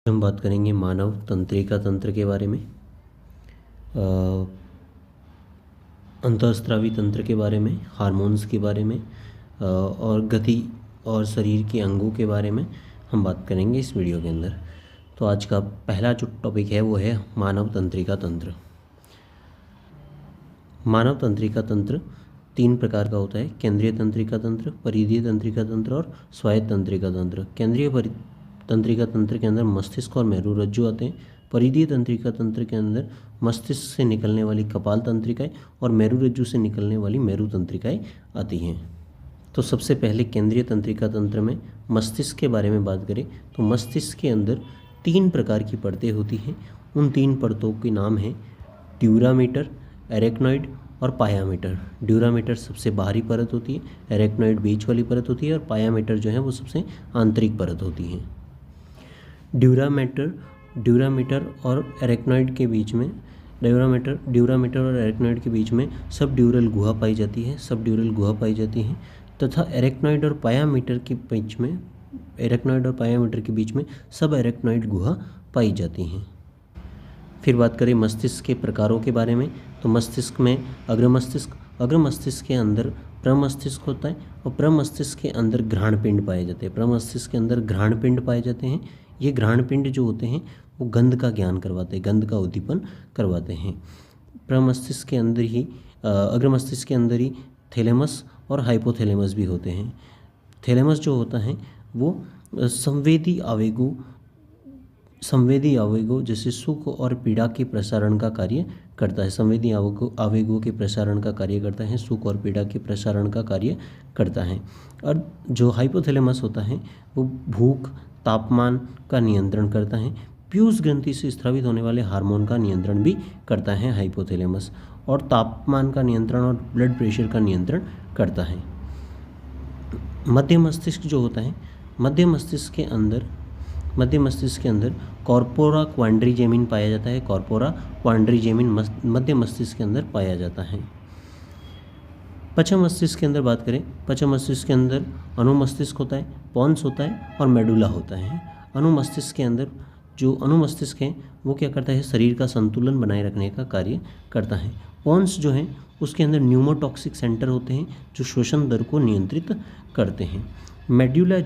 हम बात करेंगे मानव तंत्रिका तंत्र के बारे में, अंतःस्रावी तंत्र के बारे में, हार्मोन्स के बारे में और गति और शरीर के अंगों के बारे में हम बात करेंगे इस वीडियो के अंदर। तो आज का पहला जो टॉपिक है वो है मानव तंत्रिका तंत्र। मानव तंत्रिका तंत्र 3 प्रकार का होता है: केंद्रीय तंत्रिका तंत्र, परिधीय तंत्रिका तंत्र और स्वायत्त तंत्रिका तंत्र। केंद्रीय तंत्रिका तंत्र के अंदर मस्तिष्क और मेरुरज्जु आते हैं। परिधीय तंत्रिका तंत्र के अंदर मस्तिष्क से निकलने वाली कपाल तंत्रिकाएं और मेरुरज्जु से निकलने वाली मेरु तंत्रिकाएं आती हैं। तो सबसे पहले केंद्रीय तंत्रिका तंत्र में मस्तिष्क के बारे में बात करें तो मस्तिष्क के अंदर 3 प्रकार की परतें होती हैं। उन 3 परतों के नाम हैं ड्यूरामीटर, एरेक्नॉइड और पायामीटर। ड्यूरामीटर सबसे बाहरी परत होती है, एरेक्नॉइड बीच वाली परत होती है और पायामीटर जो है वो सबसे आंतरिक परत होती है। ड्यूरामीटर और एरेक्नॉइड के बीच में ड्यूरामीटर और एरेक्नॉइड के बीच में सब ड्यूरल गुहा पाई जाती है तथा एरेक्नॉइड और पायामीटर के बीच में सब एरेक्नॉइड गुहा पाई जाती हैं। फिर बात करें मस्तिष्क के प्रकारों के बारे में तो मस्तिष्क में अग्र मस्तिष्क के अंदर प्रमस्तिष्क होता है और प्रमस्तिष्क के अंदर घ्राण पिंड पाए जाते हैं। ये घ्राण पिंड जो होते हैं वो गंध का ज्ञान करवाते हैं, गंध का उद्दीपन करवाते हैं। प्रमस्तिष्क के अंदर ही अग्र मस्तिष्क के अंदर ही थैलेमस और हाइपोथैलेमस भी होते हैं। थैलेमस जो होता है वो संवेदी आवेगों जैसे सुख और पीड़ा के प्रसारण का कार्य करता है। संवेदी आवेगों के प्रसारण का कार्य करता है, सुख और पीड़ा के प्रसारण का कार्य करता है। और जो हाइपोथैलेमस होता है वो भूख, तापमान का नियंत्रण करता है। पीयूष ग्रंथि से स्रावित होने वाले हार्मोन का नियंत्रण भी करता है हाइपोथैलेमस, और तापमान का नियंत्रण और ब्लड प्रेशर का नियंत्रण करता है। मध्य मस्तिष्क जो होता है, मध्य मस्तिष्क के अंदर कॉर्पोरा क्वाड्रिजेमिन पाया जाता है। कॉर्पोरा क्वाड्रिजेमिन मध्य मस्तिष्क के अंदर पाया जाता है। पश्चिम मस्तिष्क की अगर बात करें, पश्चिम मस्तिष्क के अंदर अनुमस्तिष्क होता है, पोन्स होता है और मेडुला होता है। अनुमस्तिष्क के अंदर जो अनुमस्तिष्क है वो क्या करता है, शरीर का संतुलन बनाए रखने का कार्य करता है। पोन्स जो है उसके अंदर न्यूमोटॉक्सिक सेंटर होते हैं जो श्वसन दर को नियंत्रित करते हैं। मेडुला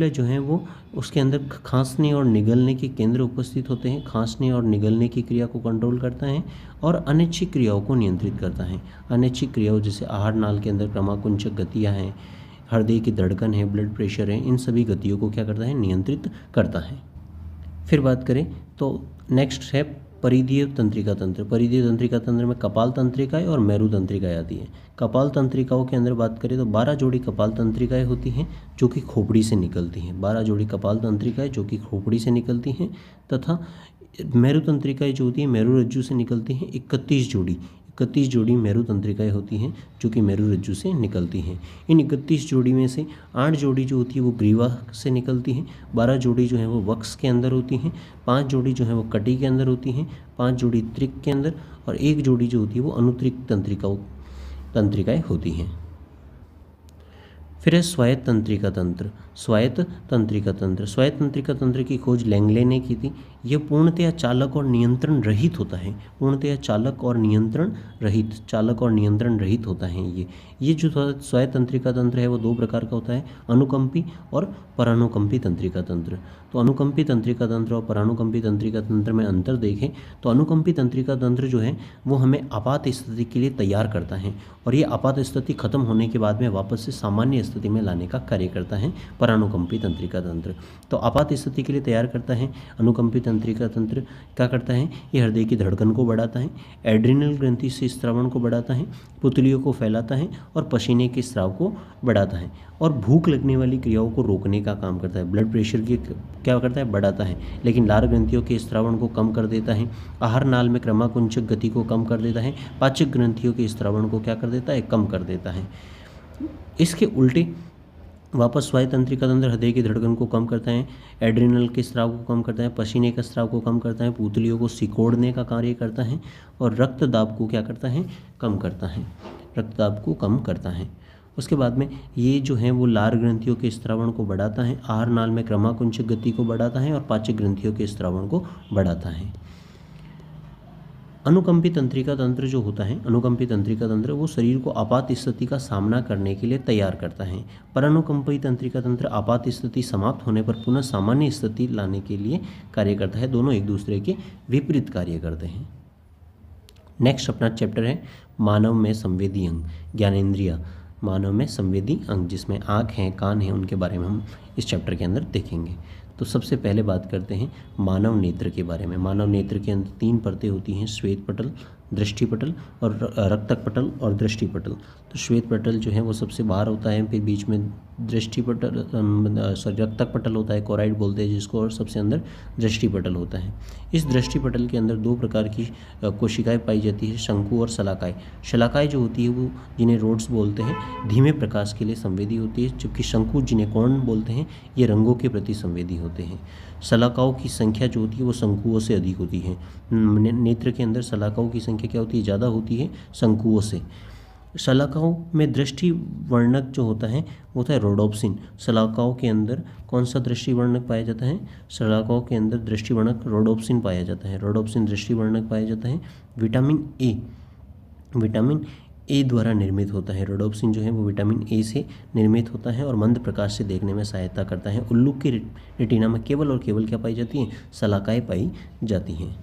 जो है वो उसके अंदर खांसने और निगलने के केंद्र उपस्थित होते हैं। खांसने और निगलने की क्रिया को कंट्रोल करता है और अनैच्छिक क्रियाओं को नियंत्रित करता है। अनैच्छिक क्रियाओं जैसे आहार नाल के अंदर क्रमाकुंचक गतियाँ हैं, हृदय की धड़कन है, ब्लड प्रेशर है, इन सभी गतियों को क्या करता है, नियंत्रित करता है। फिर बात करें तो नेक्स्ट है परिधीय तंत्रिका तंत्र। परिधीय तंत्रिका तंत्र में कपाल तंत्रिकाएं और मेरु तंत्रिकाएं आती हैं। कपाल तंत्रिकाओं के अंदर बात करें तो 12 जोड़ी कपाल तंत्रिकाएं होती हैं जो कि खोपड़ी से निकलती हैं। 12 जोड़ी कपाल तंत्रिकाएं जो कि खोपड़ी से निकलती हैं तथा मेरु तंत्रिकाएं जो होती हैं मेरुरज्जु से निकलती हैं। 31 जोड़ी मेरु तंत्रिकाएं होती हैं जो कि मेरुरज्जु से निकलती हैं। इन 31 जोड़ी में से 8 जोड़ी जो होती है वो ग्रीवा से निकलती हैं, 12 जोड़ी जो है वो वक्ष के अंदर होती हैं, 5 जोड़ी जो है वो कटी के अंदर होती हैं, 5 जोड़ी त्रिक के अंदर और 1 जोड़ी जो होती है वो अनुत्रिक तंत्रिकाएं होती हैं। फिर है स्वायत्त तंत्रिका तंत्र। स्वायत्त तंत्रिका तंत्र की खोज लैंगले ने की थी। यह पूर्णतया चालक और नियंत्रण रहित होता है। चालक और नियंत्रण रहित होता है। ये जो स्वायत्त तंत्रिका तंत्र है वो 2 प्रकार का होता है, अनुकंपी और परानुकंपी तंत्रिका तंत्र। तो अनुकंपी तंत्रिका तंत्र और परानुकंपी तंत्रिका तंत्र में अंतर देखें तो अनुकंपी तंत्रिका तंत्र जो है वो हमें आपात स्थिति के लिए तैयार करता है और ये आपात स्थिति खत्म होने के बाद में वापस से सामान्य स्थिति में लाने का कार्य करता है परानुकंपी तंत्रिका तंत्र। तो आपात स्थिति के लिए तैयार करता है अनुकंपी तंत्रिका तंत्र। क्या करता है, ये हृदय की धड़कन को बढ़ाता है, एड्रिनल ग्रंथि से स्रावण को बढ़ाता है, पुतलियों को फैलाता है और पसीने के स्राव को बढ़ाता है और भूख लगने वाली क्रियाओं को रोकने का काम करता है। ब्लड प्रेशर की क्या करता है, बढ़ाता है, लेकिन लार ग्रंथियों के स्रावण को कम कर देता है। आहार नाल में क्रमाकुंचक गति को कम कर देता है। पाचक ग्रंथियों के स्रावण को क्या कर देता है, कम कर देता है। इसके उल्टे वापस स्वायत्त तंत्रिका तंत्र हृदय की धड़कन को कम करता है, एड्रिनल के स्राव को कम करता है, पसीने का स्राव को कम करता है, पुतलियों को सिकोड़ने का कार्य करता है और रक्तदाब को क्या करता है, कम करता है। उसके बाद में ये जो है वो लार ग्रंथियों के स्त्रावण को बढ़ाता है, आहार नाल में क्रमाकुंचक गति को बढ़ाता है और पाचक ग्रंथियों के स्त्रावण को बढ़ाता है। अनुकंपी तंत्रिका तंत्र जो होता है, अनुकंपी तंत्रिका तंत्र वो शरीर को आपात स्थिति का सामना करने के लिए तैयार करता है, पर अनुकंपी तंत्रिका तंत्र आपात स्थिति समाप्त होने पर पुनः सामान्य स्थिति लाने के लिए कार्य करता है। दोनों एक दूसरे के विपरीत कार्य करते हैं। नेक्स्ट अपना चैप्टर है मानव में संवेदी अंग, ज्ञानेंद्रिय। मानव में संवेदी अंग जिसमें आँख हैं, कान हैं, उनके बारे में हम इस चैप्टर के अंदर देखेंगे। तो सबसे पहले बात करते हैं मानव नेत्र के बारे में। मानव नेत्र के अंदर 3 परतें होती हैं, श्वेत पटल, दृष्टि पटल और रक्तक पटल और दृष्टि पटल। तो श्वेत पटल जो है वो सबसे बाहर होता है, फिर बीच में दृष्टि पटल रक्तक पटल होता है, कोराइड बोलते हैं जिसको, और सबसे अंदर दृष्टि पटल होता है। इस दृष्टि पटल के अंदर 2 प्रकार की कोशिकाएं पाई जाती है, शंकु और शलाकाएं। शलाकाएं जो होती है वो जिन्हें रोड्स बोलते हैं, धीमे प्रकाश के लिए संवेदी होती है, जबकि शंकु जिन्हें कॉर्न बोलते हैं ये रंगों के प्रति संवेदी होते हैं। शलाकाओं की संख्या जो होती है वो शंकुओं से अधिक होती है। नेत्र के अंदर शलाकाओं की संख्या क्या होती है, ज़्यादा होती है शंकुओं से। शलाकाओं में दृष्टि वर्णक जो होता है वो होता है रोडोप्सिन। शलाकाओं के अंदर कौन सा दृष्टि वर्णक पाया जाता है, शलाकाओं के अंदर दृष्टि वर्णक रोडोप्सिन पाया जाता है। रोडोप्सिन दृष्टि वर्णक पाया जाता है। विटामिन ए द्वारा निर्मित होता है। रोडोप्सिन जो है वो विटामिन ए से निर्मित होता है और मंद प्रकाश से देखने में सहायता करता है। उल्लू के रेटिना में केवल और केवल क्या पाई जाती हैं, शलाकाएं पाई जाती हैं।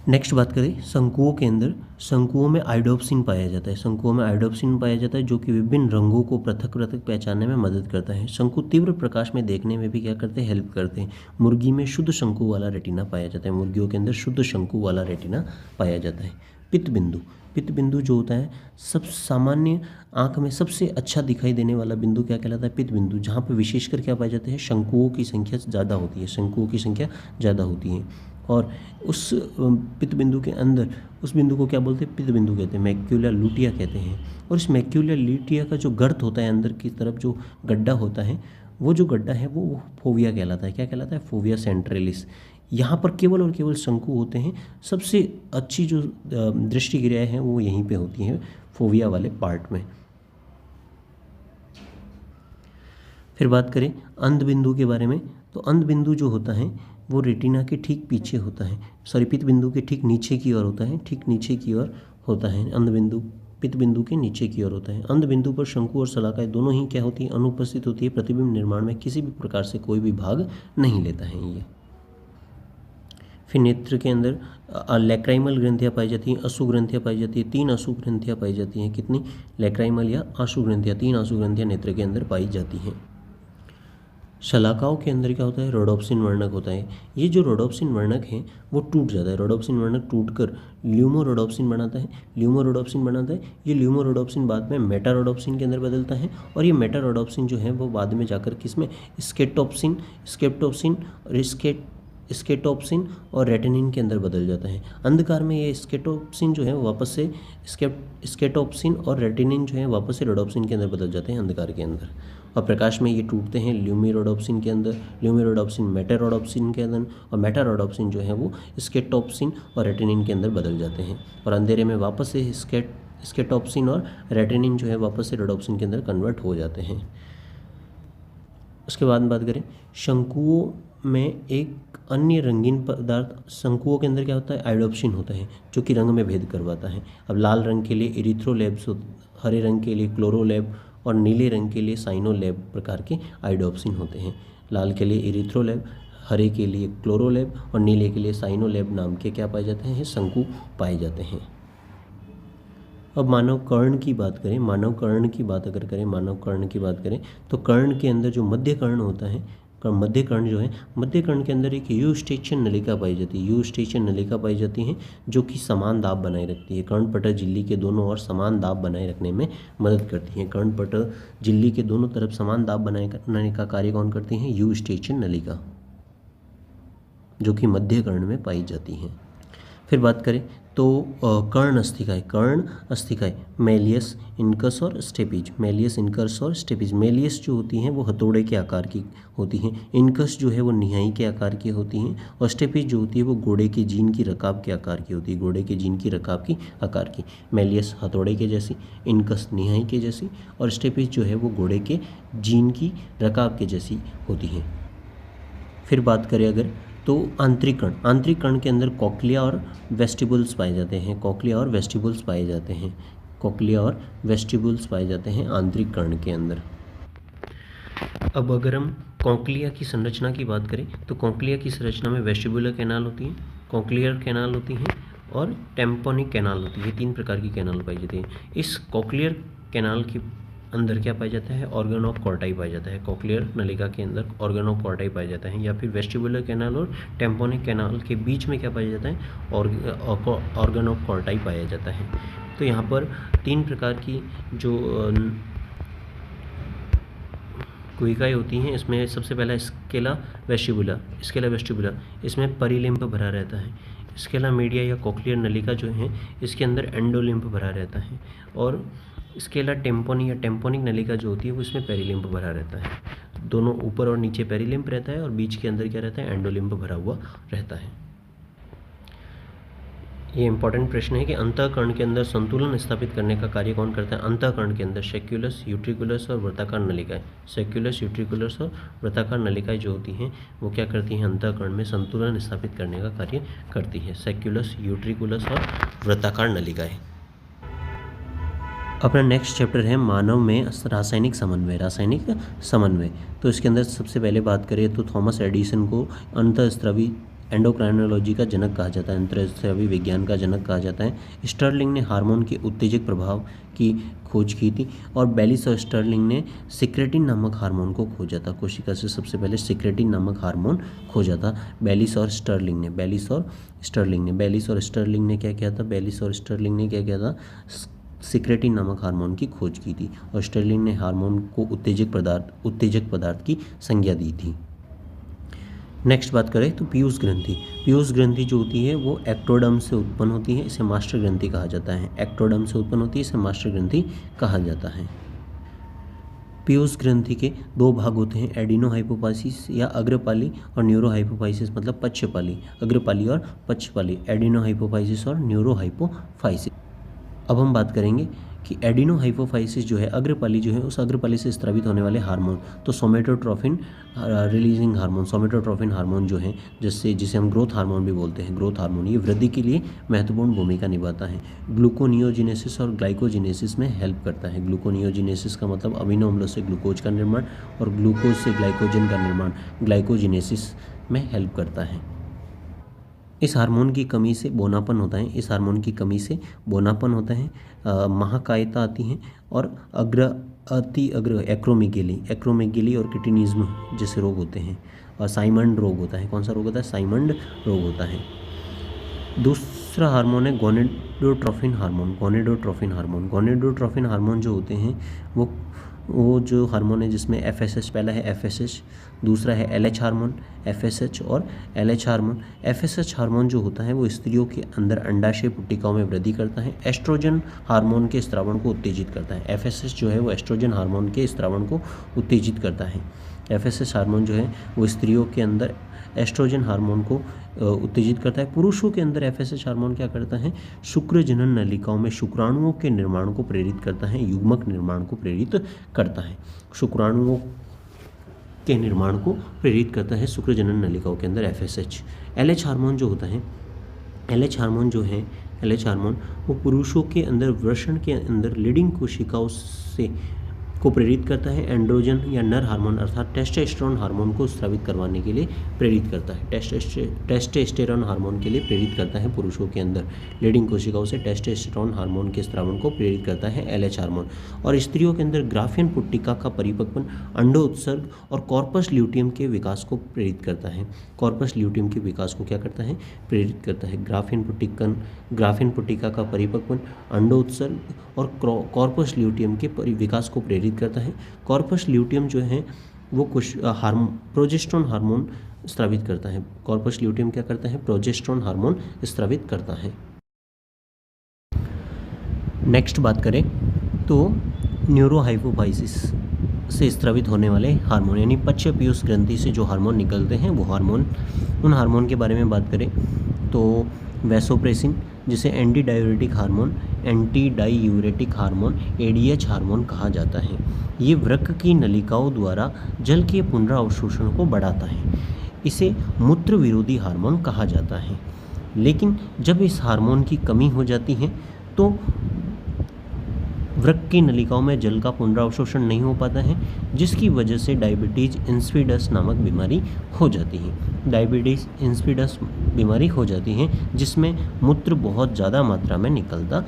नेक्स्ट बात करें शंकुओं के अंदर, शंकुओं में आइडोप्सिन पाया जाता है। शंकुओं में आइडोप्सिन पाया जाता है जो कि विभिन्न रंगों को पृथक पृथक पहचानने में मदद करता है। शंकु तीव्र प्रकाश में देखने में भी क्या करते हैं, हेल्प करते हैं। मुर्गी में शुद्ध शंकु वाला रेटिना पाया जाता है। मुर्गियों के अंदर शुद्ध शंकु वाला रेटिना पाया जाता है। पित्त बिंदु जो होता है सब सामान्य आँख में सबसे अच्छा दिखाई देने वाला बिंदु क्या कहलाता है, पित्त बिंदु, जहाँ पर विशेषकर क्या पाए जाते हैं, शंकुओं की संख्या ज़्यादा होती है। शंकुओं की संख्या ज़्यादा होती है और उस पित्त बिंदु के अंदर उस बिंदु को क्या बोलते हैं, पित्त बिंदु कहते हैं, मैक्यूला लुटिया कहते हैं। और इस मैक्यूला लुटिया का जो गर्त होता है, अंदर की तरफ जो गड्ढा होता है, वो जो गड्ढा है वो फोविया कहलाता है। क्या कहलाता है, फोविया सेंट्रलिस। यहाँ पर केवल और केवल शंकु होते हैं। सबसे अच्छी जो दृष्टि क्रियाएँ हैं वो यहीं पे होती हैं, फोविया वाले पार्ट में। फिर बात करें अंध बिंदु के बारे में, तो अंध बिंदु जो होता है वो रेटिना के ठीक पीछे होता है, पित्त बिंदु के ठीक नीचे की ओर होता है, ठीक नीचे की ओर होता है। अंध बिंदु पित्त बिंदु के नीचे की ओर होता है। अंध बिंदु पर शंकु और शलाकाएं दोनों ही क्या होती है, अनुपस्थित होती है। प्रतिबिंब निर्माण में किसी भी प्रकार से कोई भी भाग नहीं लेता है ये। फिर नेत्र के अंदर लैक्राइमल ग्रंथियाँ पाई जाती हैं, अशु ग्रंथियाँ पाई जाती हैं। 3 अशु ग्रंथियाँ पाई जाती हैं। कितनी, लैक्राइमल या आशु ग्रंथियाँ, 3 आशु ग्रंथियाँ नेत्र के अंदर पाई जाती हैं। शलाकाओं के अंदर क्या होता है, रोडोप्सिन वर्णक होता है। ये जो रोडोप्सिन वर्णक है वो टूट जाता है। रोडोप्सिन वर्णक टूटकर ल्यूमोरोडोप्सिन बनाता है। ये ल्यूमोरोडोप्सिन बाद में मेटारोडोप्सिन के अंदर बदलता है और ये मेटारोडोप्सिन जो है वो बाद में जाकर किसमें, स्केटोप्सिन और रेटिनिन के अंदर बदल जाता है। अंधकार में ये स्केटोप्सिन जो है वापस से स्केटोप्सिन और रेटिनिन जो है वापस से रोडोप्सिन के अंदर बदल जाते हैं अंधकार के अंदर। और प्रकाश में ये टूटते हैं ल्यूमिरोडोप्सिन के अंदर, ल्यूमिरोडोप्सिन मेटारोडोप्सिन के अंदर, और मेटारोडोप्सिन जो है वो स्केटोप्सिन और रेटिनिन के अंदर बदल जाते हैं। और अंधेरे में वापस से स्केटोप्सिन और रेटिनिन जो है वापस से रोडोप्सिन के अंदर कन्वर्ट हो जाते हैं। उसके बाद बात करें शंकुओं में एक अन्य रंगीन पदार्थ, शंकुओं के अंदर क्या होता है, आइडोप्सिन होता है जो कि रंग में भेद करवाता है। अब लाल रंग के लिए इरिथ्रोलेब्स, हरे रंग के लिए क्लोरोलेब और नीले रंग के लिए साइनोलेब प्रकार के आइडोप्सिन होते हैं। लाल के लिए इरिथ्रोलेब, हरे के लिए क्लोरोलेब और नीले के लिए साइनोलेब नाम के क्या पाए जाते हैं, शंकु पाए जाते हैं। अब मानव कर्ण की बात करें, मानव कर्ण की बात करें तो कर्ण के अंदर जो मध्य कर्ण होता है, मध्य कर्ण के अंदर एक यूस्टेचियन नलिका पाई जाती है जो कि समान दाब बनाए रखती है। कर्णपटल झिल्ली के दोनों ओर समान दाब बनाए रखने में मदद करती है। कर्णपटल झिल्ली के दोनों तरफ समान दाब बनाए रखने का कार्य कौन करती है, यूस्टेचियन नलिका, जो कि मध्य कर्ण में पाई जाती है। फिर बात करें तो कर्ण अस्थिकाएँ मेलियस, इनकस और स्टेपीज। मेलियस, इनकस और स्टेपीज। मेलियस जो होती हैं वो हथौड़े के आकार की होती हैं, इनकस जो है वो निहाई के आकार की होती हैं, और स्टेपीज जो होती है वो घोड़े के जीन की रकाब के आकार की होती है, घोड़े के जीन की रकाब की आकार की। मेलियस हथौड़े के जैसी, इनकस निहाई के जैसी, और स्टेपीज जो है वो घोड़े के जीन की रकाब के जैसी होती हैं। फिर बात करें अगर तो आंतरिक कर्ण के अंदर कॉक्लिया और वेस्टिबुल्स पाए जाते हैं, कॉक्लिया और वेस्टिबुल्स पाए जाते हैं, कॉक्लिया और वेस्टिबुल्स पाए जाते हैं आंतरिक कर्ण के अंदर। अब अगर हम कॉक्लिया की संरचना की बात करें तो कॉक्लिया की संरचना में वेस्टिबुलर कैनाल होती है, कॉक्लियर कैनाल होती हैं और टेम्पोनिक कैनाल होती है। 3 प्रकार की कैनाल पाई जाती है। इस कॉक्लियर कैनाल के अंदर क्या पाया जाता है, ऑर्गन ऑफ कॉर्टाई पाया जाता है। कॉक्लियर नलिका के अंदर ऑर्गन ऑफ कॉर्टाई पाया जाता है, या फिर वेस्टिबुलर कैनाल और टेम्पोनिक कैनाल के बीच में क्या पाया जाता है, ऑर्गन ऑफ कॉर्टाई पाया जाता है। तो यहाँ पर 3 प्रकार की जो कोशिकाएं होती हैं, इसमें सबसे पहला स्केला वेस्टिबुला, इसमें परिलिम्फ भरा रहता है। स्केला मीडिया या कॉक्लियर नलिका जो है इसके अंदर एंडोलिम्फ भरा रहता है, और स्केला टेम्पोनी या टेम्पोनिक नलिका जो होती है वो इसमें पेरिलिम्फ भरा रहता है। दोनों ऊपर और नीचे पेरिलिम्फ रहता है और बीच के अंदर क्या रहता है, एंडोलिम्फ भरा हुआ रहता है। ये इंपॉर्टेंट प्रश्न है कि अंतःकर्ण के अंदर संतुलन स्थापित करने का कार्य कौन करता है। अंतःकर्ण के अंदर सेक्युलस, यूट्रिकुलस और वृत्ताकार नलिकाएं, सेक्युलस, यूट्रिकुलस और वृत्ताकार नलिकाएं जो होती हैं वो क्या करती हैं, अंतःकर्ण में संतुलन स्थापित करने का कार्य करती है। सेक्युलस, यूट्रिकुलस और वृत्ताकार नलिकाएं। अपना नेक्स्ट चैप्टर है मानव में रासायनिक समन्वय। तो इसके अंदर सबसे पहले बात करें तो थॉमस एडिसन को अंतःस्रावी एंडोक्राइनोलॉजी का जनक कहा जाता है, अंतःस्रावी विज्ञान का जनक कहा जाता है। स्टर्लिंग ने हार्मोन के उत्तेजक प्रभाव की खोज की थी, और बेलिस और स्टर्लिंग ने सिक्रेटिन नामक हार्मोन को खोजा था। कोशिका से सबसे पहले सिक्रेटिन नामक हार्मोन खोजा था बेलिस और स्टर्लिंग ने क्या किया था, सिक्रेटिन नामक हार्मोन की खोज की थी, और स्टर्लिंग ने हार्मोन को उत्तेजक पदार्थ की संज्ञा दी थी। नेक्स्ट बात करें तो पीयूष ग्रंथि जो होती है वो एक्टोडर्म से उत्पन्न होती है, इसे मास्टर ग्रंथि कहा जाता है। एक्टोडर्म से उत्पन्न होती है, इसे मास्टर ग्रंथि कहा जाता है। पीयूष ग्रंथि के 2 भाग होते हैं, एडिनोहाइपोफाइसिस या अग्रपाली और न्यूरोहाइपोफाइसिस, मतलब पक्षपाली, अग्रपाली और पक्षपाली, एडिनोहाइपोफाइसिस और न्यूरोहाइपोफाइसिस। अब हम बात करेंगे कि एडिनोहाइपोफाइसिस जो है, अग्रपाली जो है, उस अग्रपाली से स्रावित होने वाले हार्मोन, तो somatotrophin releasing hormone, somatotrophin hormone जो है, जिसे हम ग्रोथ हार्मोन भी बोलते हैं, ग्रोथ हार्मोन, ये वृद्धि के लिए महत्वपूर्ण भूमिका निभाता है। ग्लूकोनियोजिनेसिस और ग्लाइकोजिनेसिस में हेल्प करता है। ग्लूकोनियोजिनेसिस का मतलब अमीनो अम्लों से ग्लूकोज का निर्माण, और ग्लूकोज से ग्लाइकोजन का निर्माण ग्लाइकोजिनेसिस में हेल्प करता है। इस हार्मोन की कमी से बोनापन होता है, महाकायता आती है, और एक्रोमेगेली और किटिनिज्म जैसे रोग होते हैं, और साइमंड रोग होता है। कौन सा रोग होता है, साइमंड रोग होता है। दूसरा हार्मोन है गोनेडोट्रोफिन हार्मोन जो होते हैं वो जो हार्मोन है जिसमें FSH, पहला है FSH, दूसरा है LH हार्मोन, FSH और LH हार्मोन। FSH हार्मोन जो होता है वो स्त्रियों के अंदर अंडाशय पुट्टिकाओं में वृद्धि करता है, एस्ट्रोजन हार्मोन के स्रावण को उत्तेजित करता है। FSH जो है वो एस्ट्रोजन हार्मोन के स्रावण को उत्तेजित करता है। FSH हार्मोन जो है वो स्त्रियों के अंदर एस्ट्रोजन हार्मोन को उत्तेजित करता है। पुरुषों के अंदर FSH हार्मोन क्या करता है, शुक्र जनन नलिकाओं में शुक्राणुओं के निर्माण को प्रेरित करता है, युग्मक निर्माण को प्रेरित करता है। शुक्राणुओं के निर्माण को प्रेरित करता है शुक्र जनन नलिकाओं के अंदर FSH। LH हार्मोन जो होता है, LH हार्मोन वो पुरुषों के अंदर वृषण के अंदर लीडिंग कोशिकाओं को प्रेरित करता है। एंड्रोजन या नर हार्मोन अर्थात टेस्टोस्टेरोन हार्मोन को स्रावित करवाने के लिए प्रेरित करता है। टेस्टोस्टेरोन हार्मोन के लिए प्रेरित करता है पुरुषों के अंदर लीडिंग कोशिकाओं से टेस्टोस्टेरोन हार्मोन के स्रावण को प्रेरित करता है LH हार्मोन। और स्त्रियों के अंदर ग्राफियन पुट्टिका का परिपक्वन, अंडोत्सर्ग और कॉर्पस ल्यूटियम के विकास को प्रेरित करता है। कॉर्पस ल्यूटियम के विकास को क्या करता है, प्रेरित करता है। ग्राफियन पुट्टिका का परिपक्वन, अंडोत्सर्ग और कॉर्पस ल्यूटियम के विकास को प्रेरित करता है। कॉर्पस ल्यूटियम जो है वो कुछ प्रोजेस्टेरोन हार्मोन स्रावित करता है। कॉर्पस ल्यूटियम क्या करता है? प्रोजेस्टेरोन हार्मोन स्रावित करता है। नेक्स्ट बात करें तो न्यूरोहाइपोफाइसिस से स्रावित होने वाले हार्मोन, यानी पश्च पीयूष ग्रंथि से जो हार्मोन निकलते हैं वो हार्मोन, उन हार्मोन के बारे में बात करें तो वैसोप्रेसिन, जिसे anti diuretic hormone, anti diuretic hormone, ADH hormone कहा जाता है। ये वृक्क की नलिकाओं द्वारा जल के पुनरावशोषण को बढ़ाता है। इसे मूत्र विरोधी हार्मोन कहा जाता है। लेकिन जब इस हार्मोन की कमी हो जाती है तो वृक्क की नलिकाओं में जल का पुनरावशोषण नहीं हो पाता है, जिसकी वजह से डायबिटीज इंसिपिडस नामक बीमारी हो जाती है। डायबिटीज इंसिपिडस बीमारी हो जाती है जिसमें मूत्र बहुत ज़्यादा मात्रा में निकलता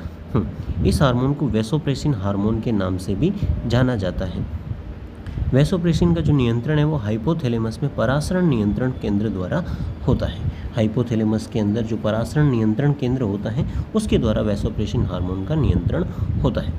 इस हार्मोन को वैसोप्रेसिन हार्मोन के नाम से भी जाना जाता है। वैसोप्रेसिन का जो नियंत्रण है वो हाइपोथैलेमस में परासरण नियंत्रण केंद्र द्वारा होता है। हाइपोथैलेमस के अंदर जो परासरण नियंत्रण केंद्र होता है उसके द्वारा वैसोप्रेसिन हार्मोन का नियंत्रण होता है।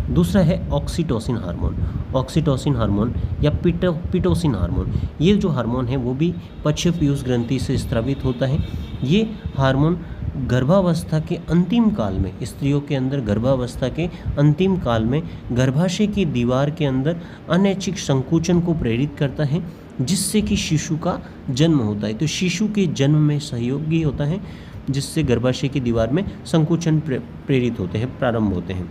दूसरा है ऑक्सीटोसिन हार्मोन। ऑक्सीटोसिन हार्मोन या पिटोसिन हार्मोन, ये जो हार्मोन है वो भी पश्च पीयूष ग्रंथि से स्रावित होता है। ये हार्मोन गर्भावस्था के अंतिम काल में, स्त्रियों के अंदर गर्भावस्था के अंतिम काल में गर्भाशय की दीवार के अंदर अनैच्छिक संकुचन को प्रेरित करता है, जिससे कि शिशु का जन्म होता है। तो शिशु के जन्म में सहयोगी होता है, जिससे गर्भाशय की दीवार में संकुचन प्रेरित होते हैं, प्रारंभ होते हैं।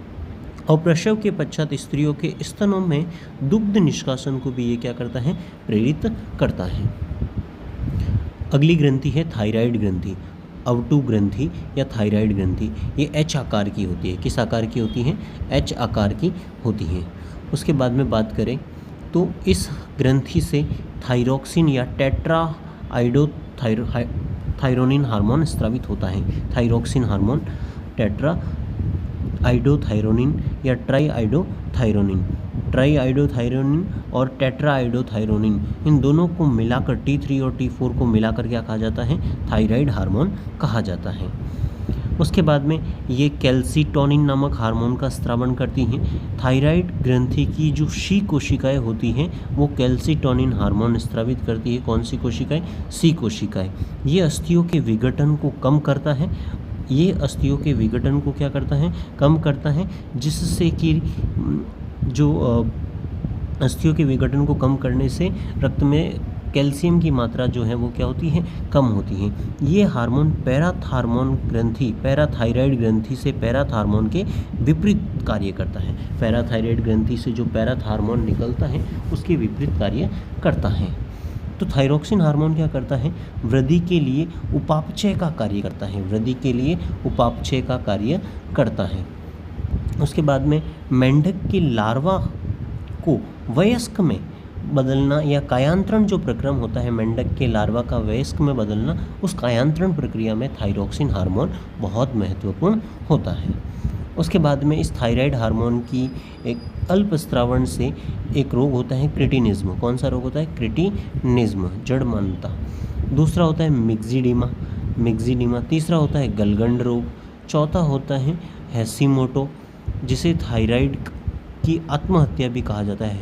और प्रसव के पश्चात स्त्रियों के स्तनों में दुग्ध निष्कासन को भी ये क्या करता है? प्रेरित करता है। अगली ग्रंथि है थायराइड ग्रंथि, अवटु ग्रंथि या थायराइड ग्रंथि। ये एच आकार की होती है। किस आकार की होती है? एच आकार की होती है। उसके बाद में बात करें तो इस ग्रंथि से थायरोक्सिन या टेट्रा आइडोथायरोनिन हार्मोन स्रावित होता है। थायरोक्सिन हार्मोन, टेट्रा आइडोथायरोनिन या ट्राई आइडोथायरोनिन और टेट्रा आइडोथायरोनिन, इन दोनों को मिलाकर T3 और T4 को मिलाकर क्या कहा जाता है? थायराइड हार्मोन कहा जाता है। उसके बाद में ये कैल्सीटोनिन नामक हार्मोन का स्रावण करती हैं। थायराइड ग्रंथि की जो सी कोशिकाएं होती हैं वो कैल्सीटोनिन हार्मोन स्रावित करती है। कौन सी कोशिकाएं? सी कोशिकाएं। ये अस्थियों के विघटन को कम करता है। ये अस्थियों के विघटन को क्या करता है? कम करता है, जिससे कि जो अस्थियों के विघटन को कम करने से रक्त में कैल्शियम की मात्रा जो है वो क्या होती है? कम होती है। ये हार्मोन पैराथायराइड ग्रंथि से पैराथ हार्मोन के विपरीत कार्य करता है। पैराथायराइड ग्रंथि से जो पैराथ हार्मोन निकलता है उसके विपरीत कार्य करता है। तो थायरोक्सिन हार्मोन क्या करता है? वृद्धि के लिए उपापचय का कार्य करता है। वृद्धि के लिए उपापचय का कार्य करता है। उसके बाद में मेंढक के लार्वा को वयस्क में बदलना या कायांतरण जो प्रक्रम होता है मेंढक के लार्वा का वयस्क में बदलना, उस कायांतरण प्रक्रिया में थायरोक्सिन हार्मोन बहुत महत्वपूर्ण होता है। उसके बाद में इस थायराइड हार्मोन की एक अल्प स्रावण से एक रोग होता है क्रिटिनिज्म। कौन सा रोग होता है? क्रिटिनिज्म, जड़मानता। दूसरा होता है मिक्सिडीमा। तीसरा होता है गलगंड रोग। चौथा होता है हैशिमोटो, जिसे थायराइड की आत्महत्या भी कहा जाता है।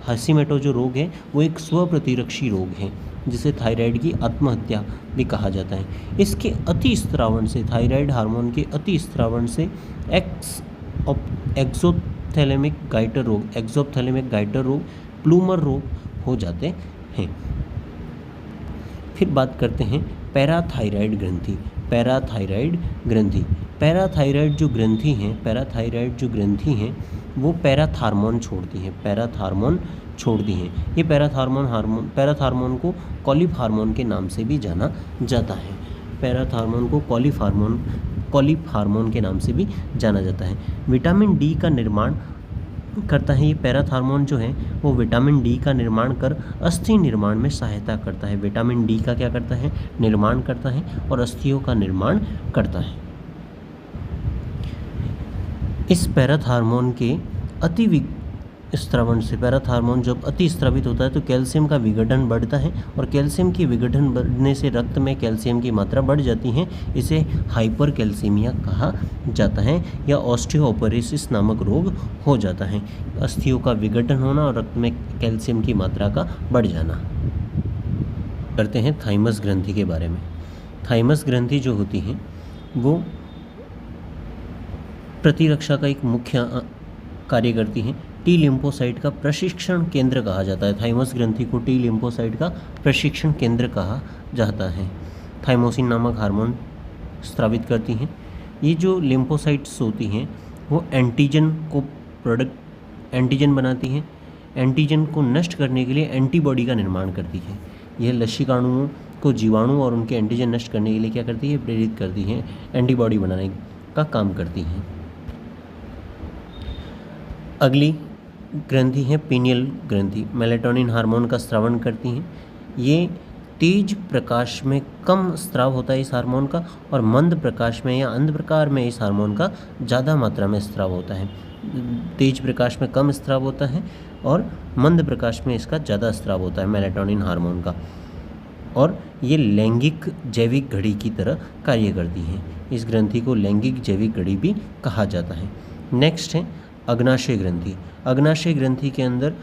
हैशिमोटो जो रोग है वो एक स्वप्रतिरक्षी रोग है, जिसे थायराइड की आत्महत्या भी कहा जाता है। इसके अति स्रावण से, थायराइड हार्मोन के अति स्रावण से एक्सोप्थैलेमिक गाइटर रोग, प्लूमर रोग हो जाते हैं। फिर बात करते हैं पैराथायराइड ग्रंथि। पैराथायराइड जो ग्रंथि हैं वो पैराथ हार्मोन छोड़ती हैं। ये पैराथ हार्मोन को कॉलिफ हार्मोन के नाम से भी जाना जाता है। पैराथ हार्मोन को कॉलिफ हार्मोन के नाम से भी जाना जाता है। विटामिन डी का निर्माण करता है। ये पैराथ हार्मोन जो है वो विटामिन डी का निर्माण कर अस्थि निर्माण में सहायता करता है। विटामिन डी का क्या करता है? निर्माण करता है और अस्थियों का निर्माण करता है। इस पैराथ हार्मोन के अति स्रावण से, पैराथ हार्मोन जब अति स्रावित होता है तो कैल्शियम का विघटन बढ़ता है, और कैल्शियम की विघटन बढ़ने से रक्त में कैल्शियम की मात्रा बढ़ जाती है। इसे हाइपरकैल्सीमिया कहा जाता है या ऑस्टियोपोरोसिस नामक रोग हो जाता है। अस्थियों का विघटन होना और रक्त में कैल्शियम की मात्रा का बढ़ जाना। करते हैं थाइमस ग्रंथि के बारे में। थाइमस ग्रंथि जो होती है वो प्रतिरक्षा का एक मुख्य कार्य करती है। टी लिम्फोसाइट का प्रशिक्षण केंद्र कहा जाता है। थाइमस ग्रंथि को टी लिम्फोसाइट का प्रशिक्षण केंद्र कहा जाता है। थाइमोसिन नामक हार्मोन स्रावित करती हैं। ये जो लिम्फोसाइट्स होती हैं वो एंटीजन बनाती हैं। एंटीजन को नष्ट करने के लिए एंटीबॉडी का निर्माण करती है। यह लसिकाणुओं को जीवाणु और उनके एंटीजन नष्ट करने के लिए क्या करती है, प्रेरित करती है, एंटीबॉडी बनाने का काम करती हैं। अगली ग्रंथि है पीनियल ग्रंथि। मेलेटोनिन हार्मोन का स्रावन करती हैं। ये तेज प्रकाश में कम स्राव होता है इस हार्मोन का, और मंद प्रकाश में या अंधकार में इस हार्मोन का ज़्यादा मात्रा में स्राव होता है। तेज प्रकाश में कम स्राव होता है और मंद प्रकाश में इसका ज़्यादा स्राव होता है मेलेटोनिन हार्मोन का, और ये लैंगिक जैविक घड़ी की तरह कार्य करती है। इस ग्रंथि को लैंगिक जैविक घड़ी भी कहा जाता है। नेक्स्ट है अग्नाशय ग्रंथि। अग्नाशय ग्रंथि के अंदर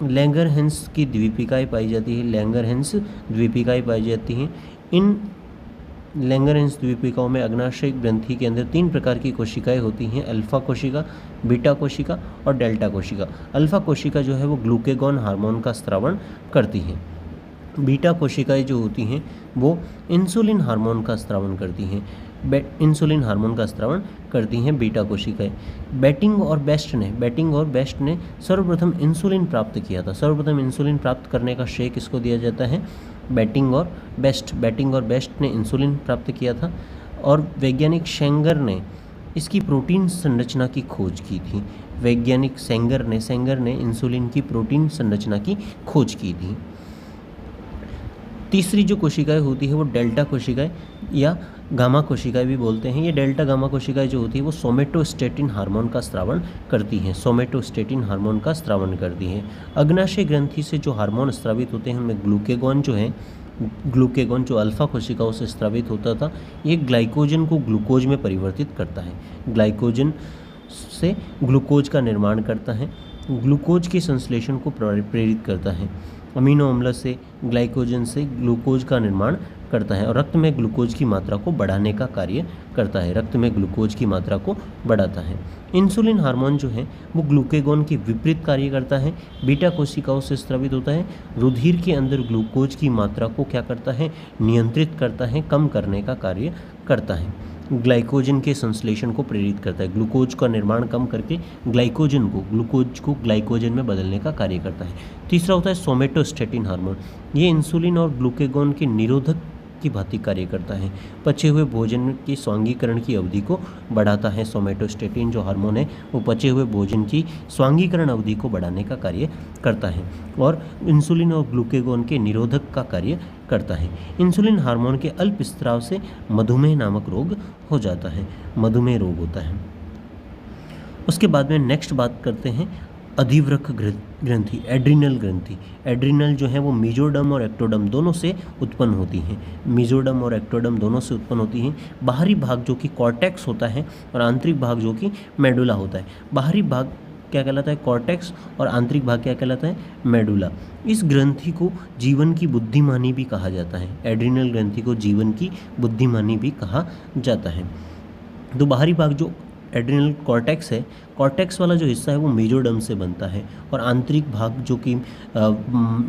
लैंगरहैंस की द्वीपिकाएँ पाई जाती है। लैंगरहैंस द्वीपिकाएँ पाई जाती हैं। इन लैंगरहैंस द्वीपिकाओं में अग्नाशय ग्रंथि के अंदर 3 प्रकार की कोशिकाएं होती हैं, अल्फा कोशिका, बीटा कोशिका और डेल्टा कोशिका। अल्फा कोशिका जो है वो ग्लूकेगॉन हार्मोन का स्रावन करती हैं। बीटा कोशिकाएं जो होती हैं वो इंसुलिन हार्मोन का स्रावन करती हैं। इंसुलिन हार्मोन का स्रावन करती हैं बीटा कोशिकाएं। बेटिंग और बेस्ट ने सर्वप्रथम इंसुलिन प्राप्त किया था। सर्वप्रथम इंसुलिन प्राप्त करने का श्रेय किसको दिया जाता है, बेटिंग और बेस्ट ने इंसुलिन प्राप्त किया था, और वैज्ञानिक सेंगर ने इसकी प्रोटीन संरचना की खोज की थी। वैज्ञानिक सेंगर ने इंसुलिन की प्रोटीन संरचना की खोज की थी। तीसरी जो कोशिकाएं होती है वो डेल्टा कोशिकाएं या गामा कोशिकाएं भी बोलते हैं। ये डेल्टा गामा कोशिकाएं जो होती है वो सोमेटोस्टेटिन हार्मोन का स्रावन करती हैं। सोमेटोस्टेटिन हार्मोन का स्रावन करती हैं। अग्नाशय ग्रंथि से जो हार्मोन स्रावित होते हैं उनमें ग्लूकेगॉन जो अल्फा कोशिकाओं से स्रावित होता था, ये ग्लाइकोजन को ग्लूकोज में परिवर्तित करता है। ग्लाइकोजन से ग्लूकोज का निर्माण करता है, ग्लूकोज के संश्लेषण को प्रेरित करता है। अमीनो अम्ल से ग्लाइकोजन से ग्लूकोज का निर्माण करता है और रक्त में ग्लूकोज की मात्रा को बढ़ाने का कार्य करता है। रक्त में ग्लूकोज की मात्रा को बढ़ाता है। इंसुलिन हार्मोन जो है वो ग्लूकेगॉन के विपरीत कार्य करता है। बीटा कोशिकाओं से स्रावित होता है। रुधिर के अंदर ग्लूकोज की मात्रा को क्या करता है, नियंत्रित करता है, कम करने का कार्य करता है। ग्लाइकोजन के संश्लेषण को प्रेरित करता है। ग्लूकोज का निर्माण कम करके ग्लूकोज को ग्लाइकोजन में बदलने का कार्य करता है। तीसरा होता है सोमेटोस्टेटिन हार्मोन। ये इंसुलिन और ग्लूकेगॉन के निरोधक की भांति कार्य करता है। पचे हुए भोजन की स्वांगीकरण की अवधि को बढ़ाता है। सोमेटोस्टेटिन जो हार्मोन है वो पचे हुए भोजन की स्वांगीकरण अवधि को बढ़ाने का कार्य करता है और इंसुलिन और ग्लूकेगॉन के निरोधक का कार्य करता है। इंसुलिन हार्मोन के अल्प स्राव से मधुमेह नामक रोग हो जाता है, मधुमेह रोग होता है। उसके बाद में नेक्स्ट बात करते हैं अधिवृक्क ग्रंथि, एड्रिनल ग्रंथि। एड्रिनल जो है वो मीजोडर्म और एक्टोडर्म दोनों से उत्पन्न होती हैं। मीजोडर्म और एक्टोडर्म दोनों से उत्पन्न होती हैं। बाहरी भाग जो कि कॉर्टेक्स होता है और आंतरिक भाग जो कि मेडुला होता है। बाहरी भाग क्या कहलाता है, कॉर्टेक्स, और आंतरिक भाग क्या कहलाता है, मेडुला। इस ग्रंथि को जीवन की बुद्धिमानी भी कहा जाता है। एड्रिनल ग्रंथि को जीवन की बुद्धिमानी भी कहा जाता है। तो बाहरी भाग जो एड्रिनल कॉर्टेक्स है, कॉर्टेक्स वाला जो हिस्सा है वो मेजोडर्म से बनता है और आंतरिक भाग जो कि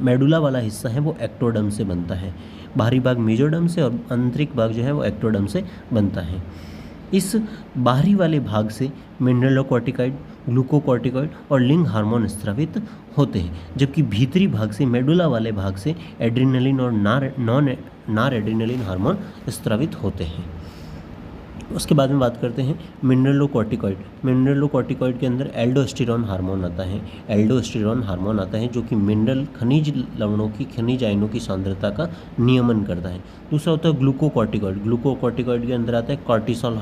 मेडुला वाला हिस्सा है वो एक्टोडर्म से बनता है। बाहरी भाग मेजोडर्म से और आंतरिक भाग जो है वो एक्टोडर्म से बनता है। इस बाहरी वाले भाग से मिनरलोकॉर्टिकॉइड, ग्लूकोकॉर्टिकॉइड और लिंग हार्मोन स्रावित होते हैं, जबकि भीतरी भाग से मेडुला वाले भाग से एड्रिनलिन और नार एड्रिनलिन हार्मोन स्रावित होते हैं। उसके बाद में बात करते हैं मिनरलोकॉर्टिकॉइड। मिनरलोकॉर्टिकॉइड के अंदर एल्डोस्टेरॉन हार्मोन आता है। एल्डोस्टेरॉन हार्मोन आता है जो कि मिनरल खनिज लवणों की, खनिज आयनों की सांद्रता का नियमन करता है। दूसरा होता है ग्लूकोकॉर्टिकॉइड। ग्लूकोकॉर्टिकॉइड के अंदर आता है cortisol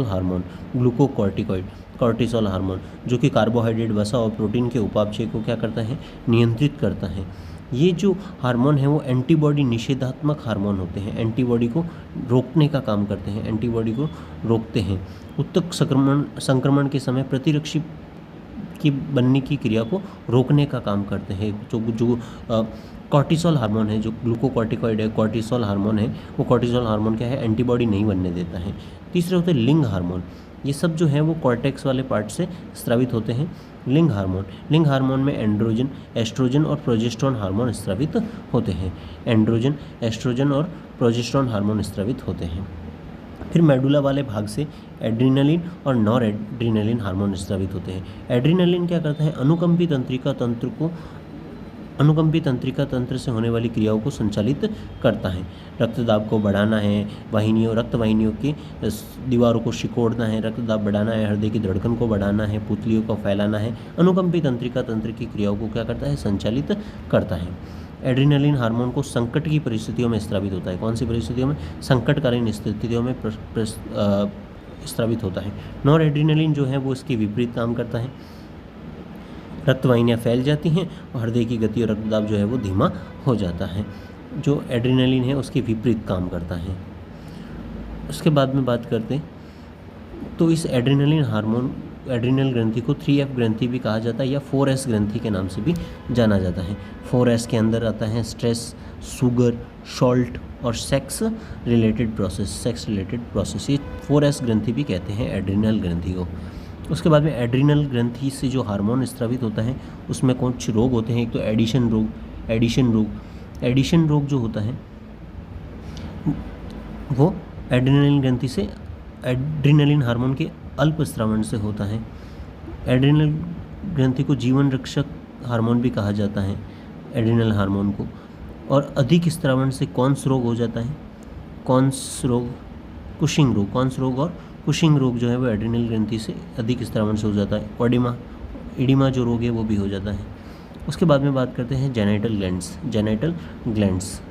hormone, glucocorticoid, cortisol hormone जो कि कार्बोहाइड्रेट, वसा और प्रोटीन के उपापचय को क्या करता है, नियंत्रित करता है। ये जो हार्मोन है वो एंटीबॉडी निषेधात्मक हार्मोन होते हैं, एंटीबॉडी को रोकने का काम करते हैं, एंटीबॉडी को रोकते हैं। उत्तक संक्रमण के समय प्रतिरक्षी की बनने की क्रिया को रोकने का काम करते हैं। जो कॉर्टिसोल हार्मोन है, जो ग्लूकोकॉर्टिकॉइड है, कॉर्टिसोल हार्मोन है, वो कॉर्टिसोल हार्मोन क्या है, एंटीबॉडी नहीं बनने देता है। तीसरे होते हैं लिंग हार्मोन। ये सब जो है वो कॉर्टेक्स वाले पार्ट से स्रावित होते हैं। लिंग हार्मोन में एंड्रोजन, एस्ट्रोजन और प्रोजेस्टेरोन हार्मोन स्रावित होते हैं। एंड्रोजन, एस्ट्रोजन और प्रोजेस्टेरोन हार्मोन स्रावित होते हैं। फिर मेडुला वाले भाग से एड्रीनलिन और नॉर एड्रीनलिन हार्मोन स्रावित होते हैं। एड्रीनलिन क्या करता है, अनुकंपी तंत्रिका तंत्र से होने वाली क्रियाओं को संचालित करता है। रक्तदाब को बढ़ाना है, रक्त वाहिनियों की दीवारों को सिकोड़ना है, रक्तदाब बढ़ाना है, हृदय की धड़कन को बढ़ाना है, पुतलियों को फैलाना है। अनुकंपी तंत्रिका तंत्र की क्रियाओं को क्या करता है, संचालित करता है। एड्रीनलिन हार्मोन को संकट की परिस्थितियों में स्रावित होता है। कौन सी परिस्थितियों में, संकटकालीन स्थितियों में स्रावित होता है। नॉर एड्रीनलिन जो है वो इसके विपरीत काम करता है। रक्तवाहिनियाँ फैल जाती हैं और हृदय की गति और रक्तदाब जो है वो धीमा हो जाता है। जो एड्रीनलिन है उसके विपरीत काम करता है। उसके बाद में बात करते हैं तो इस एड्रीनलिन हार्मोन, एड्रीनल ग्रंथि को 3F ग्रंथि भी कहा जाता है या 4S ग्रंथि के नाम से भी जाना जाता है। 4S के अंदर आता है स्ट्रेस, शुगर, सॉल्ट और सेक्स रिलेटेड प्रोसेस। ये 4S ग्रंथि भी कहते हैं एड्रीनल ग्रंथि को। उसके बाद में एड्रीनल ग्रंथि से जो हार्मोन स्रावित होता है उसमें कुछ रोग होते हैं। एक तो एडिशन रोग जो होता है वो एड्रीनल ग्रंथि से एड्रीनलिन हार्मोन के अल्प स्रावण से होता है। एड्रीनल ग्रंथि को जीवन रक्षक हार्मोन भी कहा जाता है, एड्रीनल हार्मोन को। और अधिक स्रावण से कॉन्स रोग हो जाता है। कुशिंग रोग जो है वो एड्रीनल ग्रंथि से अधिक स्रावण से हो जाता है। एडिमा जो रोग है वो भी हो जाता है। उसके बाद में बात करते हैं जेनाइटल ग्लैंड्स।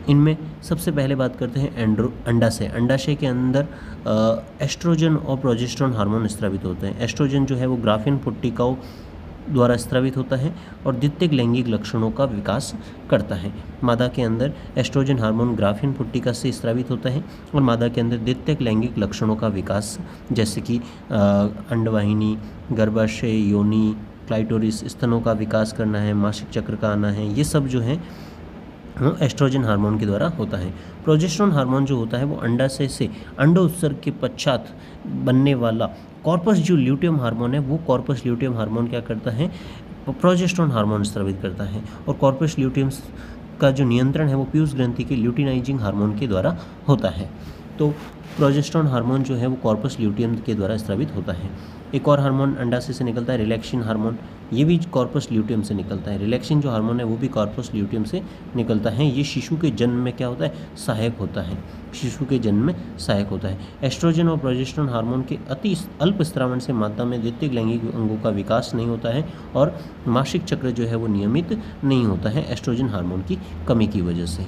इनमें सबसे पहले बात करते हैं अंडाशय के अंदर एस्ट्रोजन और प्रोजेस्टेरोन हार्मोन स्रावित होते हैं। एस्ट्रोजन जो है वो ग्राफियन पुट्टिकाओं द्वारा स्रावित होता है और द्वितीयक लैंगिक लक्षणों का विकास करता है। मादा के अंदर एस्ट्रोजन हार्मोन ग्राफियन पुट्टिका से स्रावित होता है और मादा के अंदर द्वितीयक लैंगिक लक्षणों का विकास, जैसे कि अंडवाहिनी, गर्भाशय, योनि, क्लाइटोरिस, स्तनों का विकास करना है, मासिक चक्र का आना है, ये सब जो है एस्ट्रोजन हार्मोन के द्वारा होता है। प्रोजेस्टेरोन हार्मोन जो होता है वो अंडाशय से अंडोत्सर्ग के पश्चात बनने वाला कॉर्पस जो ल्यूटियम हार्मोन है, वो कॉर्पस ल्यूटियम हार्मोन क्या करता है, प्रोजेस्टेरोन हार्मोन स्रावित करता है। और कॉर्पस ल्यूटियम का जो नियंत्रण है वो पीयूष ग्रंथि के ल्यूटिनाइजिंग हार्मोन के द्वारा होता है। तो प्रोजेस्टेरोन हार्मोन जो है वो कॉर्पस ल्यूटियम के द्वारा स्रावित होता है। एक और हार्मोन अंडाशय से निकलता है, रिलैक्सिन हार्मोन, ये भी कॉर्पस ल्यूटियम से निकलता है। रिलैक्सिन जो हार्मोन है वो भी कॉर्पस ल्यूटियम से निकलता है। ये शिशु के जन्म में क्या होता है, सहायक होता है। एस्ट्रोजन और प्रोजेस्टेरोन हार्मोन के अति अल्प स्रावण से मादा में द्वितीयक लैंगिक अंगों का विकास नहीं होता है और मासिक चक्र जो है वो नियमित नहीं होता है एस्ट्रोजन हार्मोन की कमी की वजह से।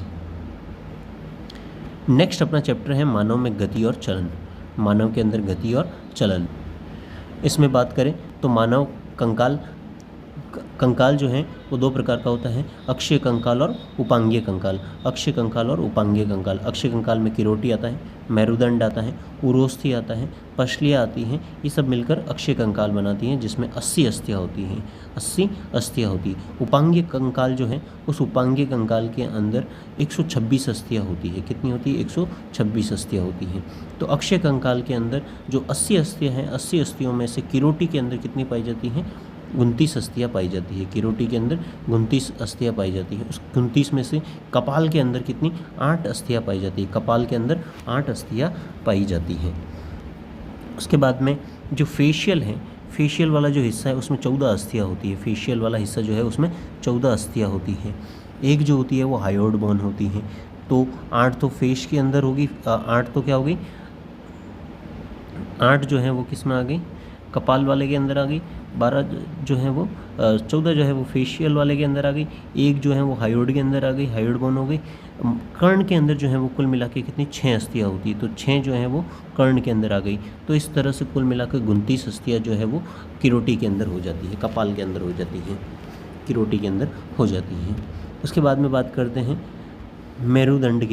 नेक्स्ट अपना चैप्टर है मानव में गति और चलन। मानव के अंदर गति और चलन, इसमें बात करें तो मानव कंकाल जो है वो दो प्रकार का होता है, अक्षीय कंकाल और उपांगीय कंकाल। अक्षीय कंकाल में किरोटी आता है, मेरुदंड आता है, उरोस्थी आता है, पसलियाँ आती हैं। ये सब मिलकर अक्षीय कंकाल बनाती हैं जिसमें 80 अस्थियाँ होती हैं। उपांगीय कंकाल जो है उस उपांगीय कंकाल के अंदर 126 अस्थियाँ होती है। कितनी होती है, 126 अस्थियाँ होती हैं। तो अक्षीय कंकाल के अंदर जो 80 अस्थियाँ हैं, 80 अस्थियों में से किरोटी के अंदर कितनी पाई जाती हैं, 29 अस्थियाँ पाई जाती है। किरोटी के अंदर 29 अस्थियाँ पाई जाती है। उस 29 में से कपाल के अंदर कितनी, 8 अस्थियाँ पाई जाती है। कपाल के अंदर 8 अस्थियाँ पाई जाती हैं। उसके बाद में जो फेशियल वाला जो हिस्सा है उसमें 14 अस्थियाँ होती है। फेशियल वाला हिस्सा जो है उसमें 14 अस्थियाँ होती हैं। एक जो होती है वो हायोइड बोन होती है। तो 8 तो फेस के अंदर होगी, 8 तो क्या होगी, 8 जो है वो किस में आ गई, कपाल वाले के अंदर आ गई। 12 जो है वो 14 जो है वो फेशियल वाले के अंदर आ गई। एक जो है वो हायोइड के अंदर आ गई, हायोइड बोन हो गई। कर्ण के अंदर जो है वो कुल मिला के कितनी 6 अस्थियाँ होती है। तो 6 जो है वो कर्ण के अंदर आ गई। तो इस तरह से कुल मिला के 29 अस्थियाँ जो है वो किरोटी के अंदर हो जाती है, कपाल के अंदर हो जाती है, किरोटी के अंदर हो जाती हैं। उसके बाद में बात करते हैं मेरुदंड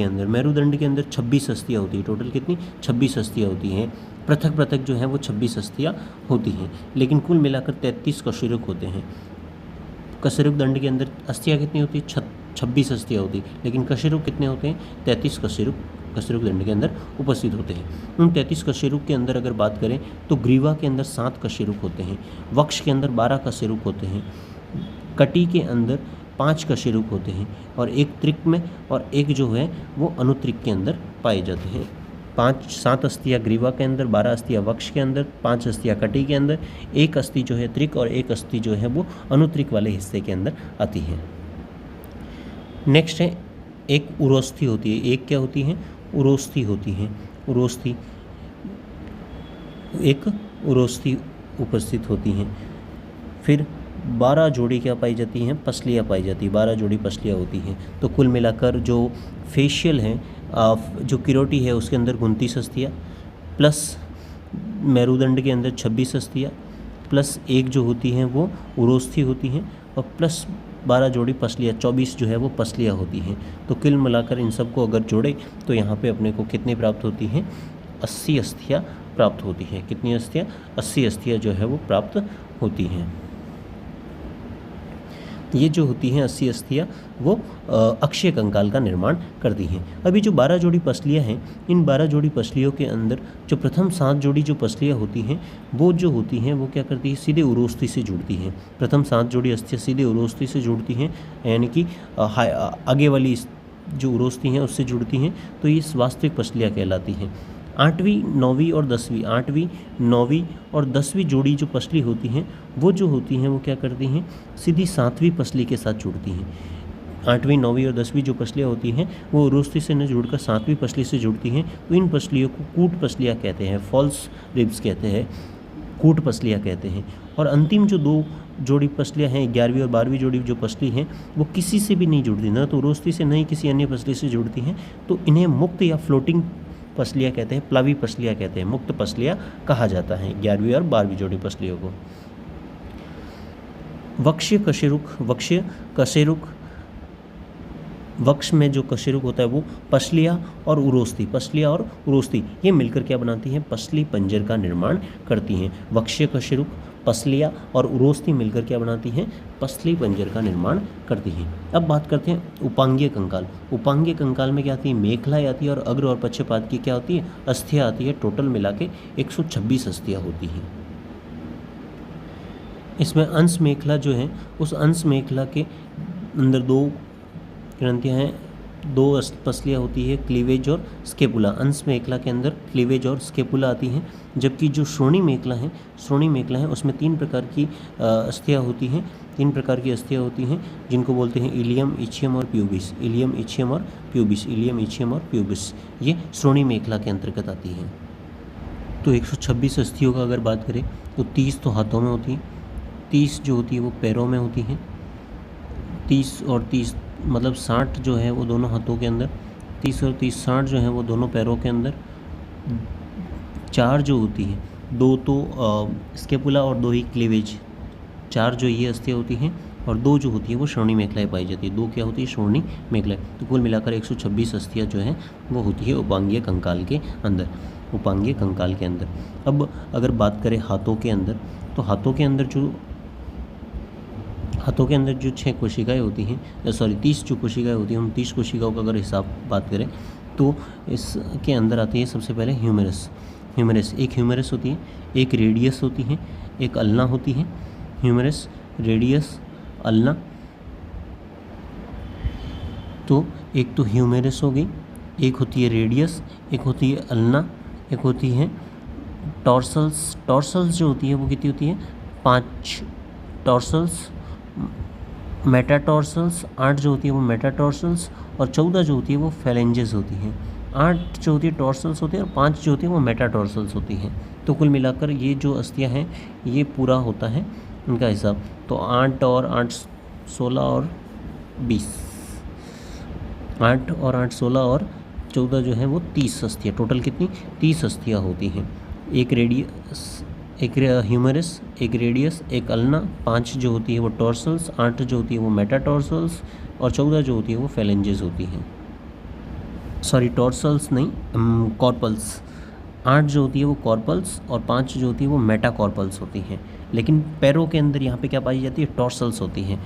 के अंदर 26 अस्थियाँ होती है। टोटल कितनी? 26 अस्थियाँ होती हैं। पृथक पृथक जो है वो 26 अस्थियाँ होती हैं, लेकिन कुल मिलाकर 33 कशेरुक होते हैं। कशेरुक दंड के अंदर अस्थियाँ कितनी होती है? 26 अस्थियाँ होती, लेकिन कशेरुक कितने होते हैं? 33 कशेरुक दंड के अंदर उपस्थित होते हैं। उन 33 कशेरुक के अंदर अगर बात करें तो ग्रीवा के अंदर 7 कशेरुक होते हैं, वक्ष के अंदर 12 कशेरुक होते हैं, कटी के अंदर 5 कशेरुक होते हैं, और एक त्रिक में और एक जो है वो अनुत्रिक के अंदर पाए जाते हैं। 7 अस्थियाँ ग्रीवा के अंदर, 12 अस्थियाँ वक्ष के अंदर, 5 अस्थियाँ कटी के अंदर, एक अस्थि जो है त्रिक और एक अस्थि जो है वो अनुत्रिक वाले हिस्से के अंदर आती है। नेक्स्ट है एक उरोस्थि होती है। एक क्या होती है? उरोस्थि होती है। एक उरोस्थि उपस्थित होती हैं। फिर 12 जोड़ी क्या पाई जाती हैं? पसलियाँ पाई जाती हैं। 12 जोड़ी पसलियाँ होती हैं। तो कुल मिलाकर जो फेशियल है, जो किरोटी है उसके अंदर 29 अस्थियाँ, प्लस मेरुदंड के अंदर 26 अस्थियाँ, प्लस एक जो होती हैं वो उरोस्थि होती हैं, और प्लस 12 जोड़ी पसलियाँ, 24 जो है वो पसलियाँ होती हैं। तो कुल मिलाकर इन सबको अगर जोड़े तो यहाँ पे अपने को कितनी प्राप्त होती हैं? 80 अस्थियाँ प्राप्त होती हैं। कितनी अस्थियाँ? 80 अस्थियाँ जो है वो प्राप्त होती हैं। ये जो होती हैं 80 अस्थियाँ वो अक्षीय कंकाल का निर्माण करती हैं। अभी जो 12 जोड़ी पसलियाँ हैं, इन 12 जोड़ी पसलियों के अंदर जो प्रथम 7 जोड़ी जो पसलियाँ होती हैं वो जो होती हैं वो क्या करती है? सीधे उरोस्थि से जुड़ती हैं। प्रथम 7 जोड़ी अस्थियाँ सीधे उरोस्थि से जुड़ती हैं, यानी कि आगे वाली जो उरोस्थि हैं उससे जुड़ती हैं, तो ये वास्तविक पसलियाँ कहलाती हैं। 8वीं 9वीं और 10वीं 8वीं 9वीं और 10वीं जोड़ी जो पसली होती हैं वो जो होती हैं वो क्या करती हैं? सीधी 7वीं पसली के साथ जुड़ती हैं। 8वीं 9वीं और 10वीं जो पसलियाँ होती हैं वो उरोस्थि से न जुड़कर 7वीं पसली से जुड़ती हैं। तो इन पसलियों को कूट पसलियाँ कहते हैं, फॉल्स रिब्स कहते हैं, कूट पसलियाँ कहते हैं। और अंतिम जो 2 जोड़ी पसलियाँ हैं, 11वीं और 12वीं जोड़ी जो पसली हैं वो किसी से भी नहीं जुड़ती, ना तो उरोस्थि से, न ही किसी अन्य पसली से जुड़ती हैं। तो इन्हें मुक्त या फ्लोटिंग पसलियाँ कहते हैं, प्लावी पसलियाँ कहते हैं, मुक्त पसलियाँ कहा जाता है 11वीं और 12वीं जोड़ी पसलियों को। वक्ष कशेरुक, वक्ष में जो कशेरुक होता है वो पसलियाँ और उरोस्थि ये मिलकर क्या बनाती हैं? पसली पंजर का निर्माण करती हैं। वक्ष कशेरुक, पसलियाँ और उरोस्थि मिलकर क्या बनाती हैं? पसली पंजर का निर्माण करती हैं। अब बात करते हैं उपांगीय कंकाल। उपांगीय कंकाल में क्या आती है? मेखला आती है, और अग्र और पक्षपात की क्या होती है? अस्थियाँ आती है। टोटल मिला के 126 अस्थियाँ होती हैं। इसमें अंश मेखला जो है, उस अंश मेखला के अंदर 2 ग्रंथियाँ हैं, 2 पसलियाँ होती है, क्लीवेज और स्केपुला। अंश मेखला के अंदर क्लीवेज और स्केपुला आती हैं, जबकि जो श्रोणी मेखला है उसमें 3 प्रकार की अस्थियाँ होती हैं। 3 प्रकार की अस्थियाँ होती हैं जिनको बोलते हैं इलियम, इचियम और प्यूबिस। इलियम, इचियम और प्यूबिस ये श्रोणी मेखला के अंतर्गत आती हैं। तो 126 अस्थियों का अगर बात करें तो 30 तो हाथों में होती हैं, 30 जो होती है वो पैरों में होती हैं, 30 और 30 मतलब 60 जो है वो दोनों हाथों के अंदर, 30 और 30 60 जो है वो दोनों पैरों के अंदर, 4 जो होती है, 2 तो स्केपुला और 2 ही क्लीवेज, 4 जो ये अस्थियाँ होती हैं, और 2 जो होती है वो श्रोणी मेखलाएँ पाई जाती है। 2 क्या होती है? श्रोणी मेखलाएँ। तो कुल मिलाकर 126 अस्थियाँ जो हैं वो होती है उपांगीय कंकाल के अंदर। अब अगर बात करें हाथों के अंदर, तो हाथों के अंदर जो 6 कोशिकाएँ होती हैं, 30 जो कोशिकाएँ होती हैं, उन 30 कोशिकाओं का अगर हिसाब बात करें तो इसके अंदर आती है सबसे पहले ह्यूमेरस। एक ह्यूमेरस होती है, एक रेडियस होती है, एक अल्ना होती है। ह्यूमेरस, रेडियस, अल्ना। तो एक तो ह्यूमेरस हो गई, एक होती है रेडियस, एक होती है अल्ना, एक होती है टॉर्सल्स। टॉर्सल्स जो होती है वो कितनी होती है? 5 टॉर्सल्स। मेटाटॉर्सल्स 8 जो होती है वो मेटाटॉर्सल्स, और 14 जो होती है वो फेलेंजेस होती हैं। 8 जो होती है टॉर्सल्स होती है, और 5 जो होती है वो मेटाटॉर्सल्स होती हैं। तो कुल मिलाकर ये जो अस्थियाँ हैं ये पूरा होता है इनका हिसाब। तो 8 और 8 16 और 20, 8 और 8 16 और 14 जो है वो 30 अस्थियाँ। टोटल कितनी? 30 अस्थियाँ होती हैं। एक ह्यूमेरस, एक रेडियस, एक अल्ना, 5 जो होती है वो टॉर्सल्स, 8 जो होती है वो मेटाटॉर्सल्स, और 14 जो होती है वो फेलेंजेस होती हैं। सॉरी टॉर्सल्स नहीं, कॉर्पल्स। 8 जो होती है वो कॉर्पल्स और 5 जो होती है वो मेटाकॉर्पल्स होती हैं। लेकिन पैरों के अंदर यहाँ पे क्या पाई जाती है, टॉर्सल्स होती हैं।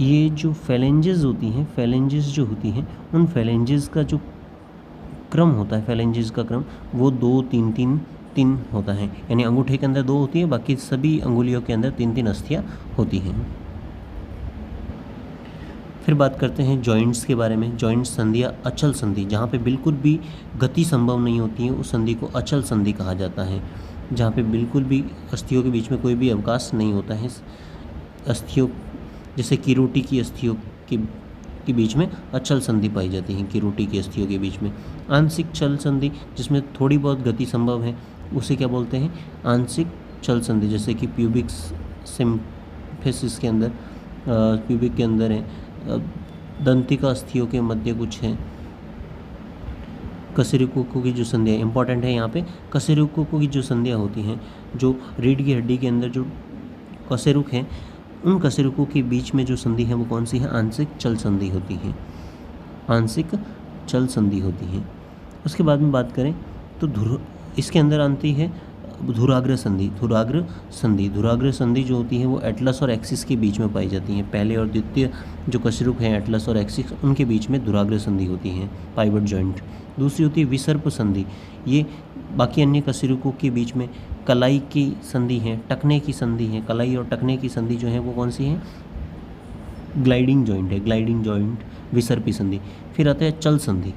ये जो फेलेंजेस होती हैं, फेलेंजेस जो होती हैं, उन फेलेंजेस का जो क्रम होता है, फेलेंजेस का क्रम वो 2 3 3 3 होता है। यानी अंगूठे के अंदर 2 होती है, बाकी सभी अंगुलियों के अंदर 3 अस्थियाँ होती हैं। फिर बात करते हैं जॉइंट्स के बारे में। जॉइंट संधि या अचल संधि, जहाँ पे बिल्कुल भी गति संभव नहीं होती है, उस संधि को अचल संधि कहा जाता है। जहाँ पे बिल्कुल भी अस्थियों के बीच में कोई भी अवकाश नहीं होता है। अस्थियों जैसे किरोटी की अस्थियों के बीच में अचल संधि पाई जाती है, किरोटी की अस्थियों के बीच में। आंशिक चल संधि, जिसमें थोड़ी बहुत गति संभव है, उसे क्या बोलते हैं, आंशिक चल संधि। जैसे कि प्यूबिक सिम्फिसिस के अंदर, प्यूबिक के अंदर है, दंतिका अस्थियों के मध्य कुछ है। कशेरुकों की जो संधियाँ इंपॉर्टेंट है यहाँ पे, कशेरुकों की जो संधियाँ होती हैं, जो रीढ़ की हड्डी के अंदर जो कशेरुक हैं, उन कशेरुकों के बीच में जो संधि है वो कौन सी है, आंशिक चल संधि होती है, आंशिक चल संधि होती है। उसके बाद में बात करें तो इसके अंदर आती है धुराग्र संधि। धुराग्र संधि जो होती है वो एटलस और एक्सिस के बीच में पाई जाती है। पहले और द्वितीय जो कशेरुक हैं एटलस और एक्सिस, उनके बीच में धुराग्र संधि होती है, पाइवट जॉइंट। दूसरी होती है विसर्प संधि। ये बाकी अन्य कशेरुकों के बीच में कलाई की संधि है, टखने की संधि है। कलाई और टखने की संधि जो है वो कौन सी है, ग्लाइडिंग जॉइंट है, ग्लाइडिंग जॉइंट, विसर्पी संधि। फिर आता है चल संधि।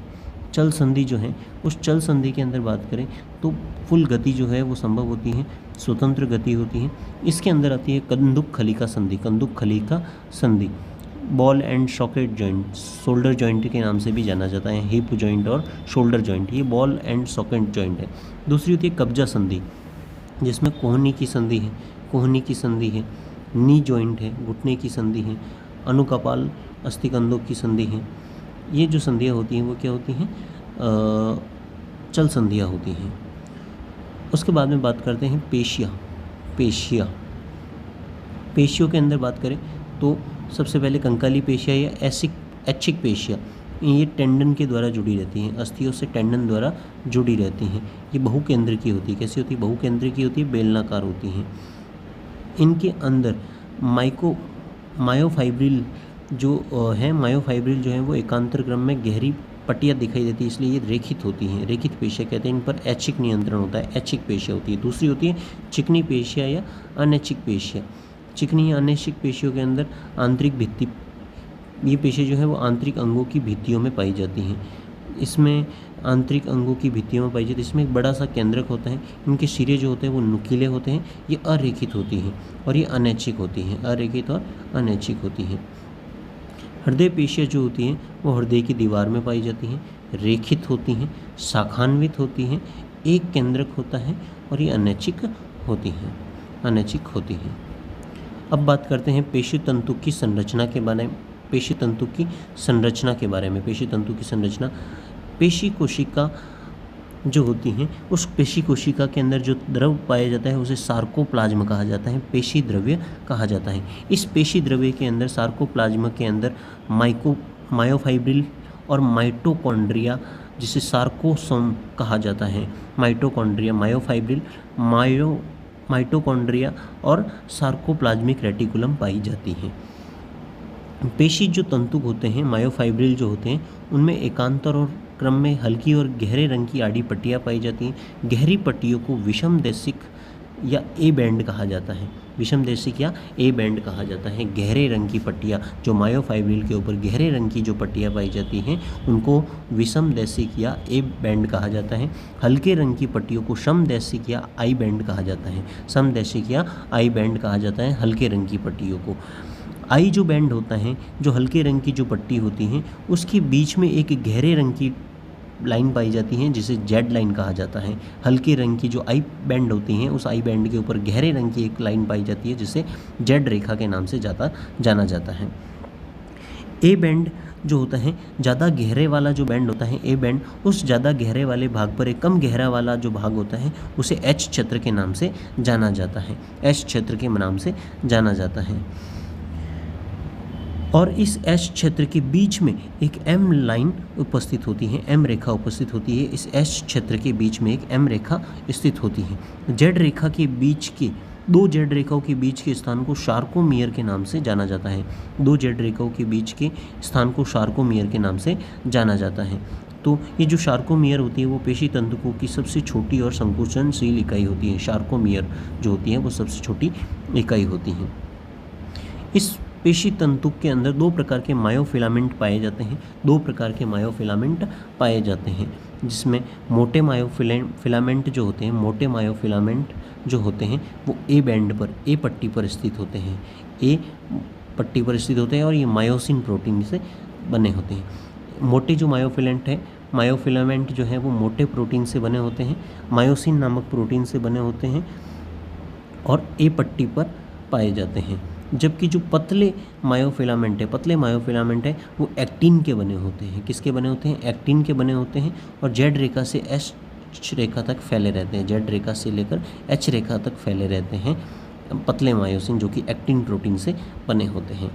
चल संधि जो है, उस चल संधि के अंदर बात करें तो फुल गति जो है वो संभव होती है, स्वतंत्र गति होती है। इसके अंदर आती है कंदुक खलिका संधि। कंदुक खलिका संधि ball and socket joint, shoulder joint के नाम से भी जाना जाता है, हिप जॉइंट और शोल्डर जॉइंट, ये बॉल एंड सॉकेट जॉइंट है। दूसरी होती है कब्जा संधि, जिसमें कोहनी की संधि है, कोहनी की संधि है। नी जॉइंट है, घुटने की संधि है। अनुकपाल अस्थिकंदों की संधि है। ये जो संधियाँ होती हैं वो क्या होती हैं, चल संधियाँ होती हैं। उसके बाद में बात करते हैं पेशियाँ। पेशियों के अंदर बात करें तो सबसे पहले कंकाली पेशियाँ या ऐच्छिक पेशियाँ, ये टेंडन के द्वारा जुड़ी रहती हैं, अस्थियों से टेंडन द्वारा जुड़ी रहती हैं। ये बहुकेंद्र की होती है। कैसी होती है, बहुकेंद्र की होती है, बेलनाकार होती हैं। इनके अंदर मायोफाइब्रिल जो है, मायोफाइब्रिल जो है वो एकांतर क्रम में गहरी पट्टियाँ दिखाई देती है, इसलिए ये रेखित होती हैं, रेखित पेशियाँ कहते हैं। इन पर ऐच्छिक नियंत्रण होता है, ऐच्छिक पेशियाँ होती है। दूसरी होती है चिकनी पेशियाँ या अनैच्छिक पेशियाँ। चिकनी या अनैच्छिक पेशियों के अंदर आंतरिक भित्ति, ये पेशियाँ जो है वो आंतरिक अंगों की भित्तियों में पाई जाती हैं। इसमें आंतरिक अंगों की भित्तियों में पाई जाती है, इसमें एक बड़ा सा केंद्रक होता है। इनके सिरे जो होते हैं वो नुकीले होते हैं। ये अरेखित होती हैं और ये अनैच्छिक होती हैं, अरेखित और अनैच्छिक होती हैं। हृदय पेशियाँ जो होती हैं वो हृदय की दीवार में पाई जाती हैं, रेखित होती हैं, शाखान्वित होती हैं, एक केंद्रक होता है और ये अनैच्छिक होती हैं, अनैच्छिक होती हैं। अब बात करते हैं पेशी तंतु की संरचना के बारे में। पेशी तंतु की संरचना के बारे में, पेशी तंतु की संरचना, पेशी कोशिका जो होती हैं, उस पेशी कोशिका के अंदर जो द्रव पाया जाता है उसे सार्कोप्लाज्म कहा जाता है, पेशी द्रव्य कहा जाता है। इस पेशी द्रव्य के अंदर, सार्कोप्लाज्म के अंदर मायोफाइब्रिल और माइटोकॉन्ड्रिया, जिसे सार्कोसोम कहा जाता है, माइटोकॉन्ड्रिया, मायोफाइब्रिल, माइटोकॉन्ड्रिया और सार्कोप्लाज्मिक रेटिकुलम पाई जाती हैं। पेशी जो तंतु होते हैं, मायोफाइब्रिल जो होते हैं, उनमें एकांतर और क्रम में हल्की और गहरे रंग की आड़ी पट्टियाँ पाई जाती हैं। गहरी पट्टियों को विषमदेशिक या ए बैंड कहा जाता है, विषमदेशिक या ए बैंड कहा जाता है। गहरे रंग की पट्टियाँ जो मायोफाइब्रिल के ऊपर गहरे रंग की जो पट्टियाँ पाई जाती हैं उनको विषमदेशिक या ए बैंड कहा जाता है। हल्के रंग की पट्टियों को समदेशिक या आई बैंड कहा जाता है, समदेशिक या आई बैंड कहा जाता है हल्के रंग की पट्टियों को। आई जो बैंड होता है, जो हल्के रंग की जो पट्टी होती हैं, उसके बीच में एक गहरे रंग की लाइन पाई जाती है जिसे जेड लाइन कहा जाता है। हल्के रंग की जो आई बैंड होती हैं, उस आई बैंड के ऊपर गहरे रंग की एक लाइन पाई जाती है जिसे जेड रेखा के नाम से जाना जाता है। ए बैंड जो होता है, ज़्यादा गहरे वाला जो बैंड होता है ए बैंड, उस ज़्यादा गहरे वाले भाग पर एक कम गहरा वाला जो भाग होता है उसे एच क्षेत्र के नाम से जाना जाता है, एच क्षेत्र के नाम से जाना जाता है। और इस एस क्षेत्र के बीच में एक एम लाइन उपस्थित होती है, एम रेखा उपस्थित होती है। इस एस क्षेत्र के बीच में एक एम रेखा स्थित होती है। जेड रेखा के बीच के दो जेड रेखाओं के बीच के स्थान को शार्कोमियर के नाम से जाना जाता है। दो जेड रेखाओं के बीच के स्थान को शार्कोमियर के नाम से जाना जाता है। तो ये जो शार्कोमियर होती है वो पेशी तंतुकों की सबसे छोटी और संकुचनशील इकाई होती है। शार्कोमियर जो होती है वो सबसे छोटी इकाई होती है। इस पेशी तंतुक के अंदर दो प्रकार के मायोफिलामेंट पाए जाते हैं। दो प्रकार के मायोफिलामेंट पाए जाते हैं, जिसमें मोटे मायोफिलामेंट जो होते हैं, मोटे मायोफिलामेंट जो होते हैं वो ए बैंड पर, ए पट्टी पर स्थित होते हैं। ए पट्टी पर स्थित होते हैं और ये मायोसिन प्रोटीन से बने होते हैं। मोटे जो मायोफिलामेंट जो है वो मोटे प्रोटीन से बने होते हैं, मायोसिन नामक प्रोटीन से बने होते हैं और ए पट्टी पर पाए जाते हैं। जबकि जो पतले मायोफिलामेंट है वो एक्टिन के बने होते हैं। किसके बने होते हैं? एक्टिन के बने होते हैं और जेड रेखा से एच रेखा तक फैले रहते हैं। जेड रेखा से लेकर एच रेखा तक फैले रहते हैं पतले मायोसिन, जो कि एक्टिन प्रोटीन से बने होते हैं।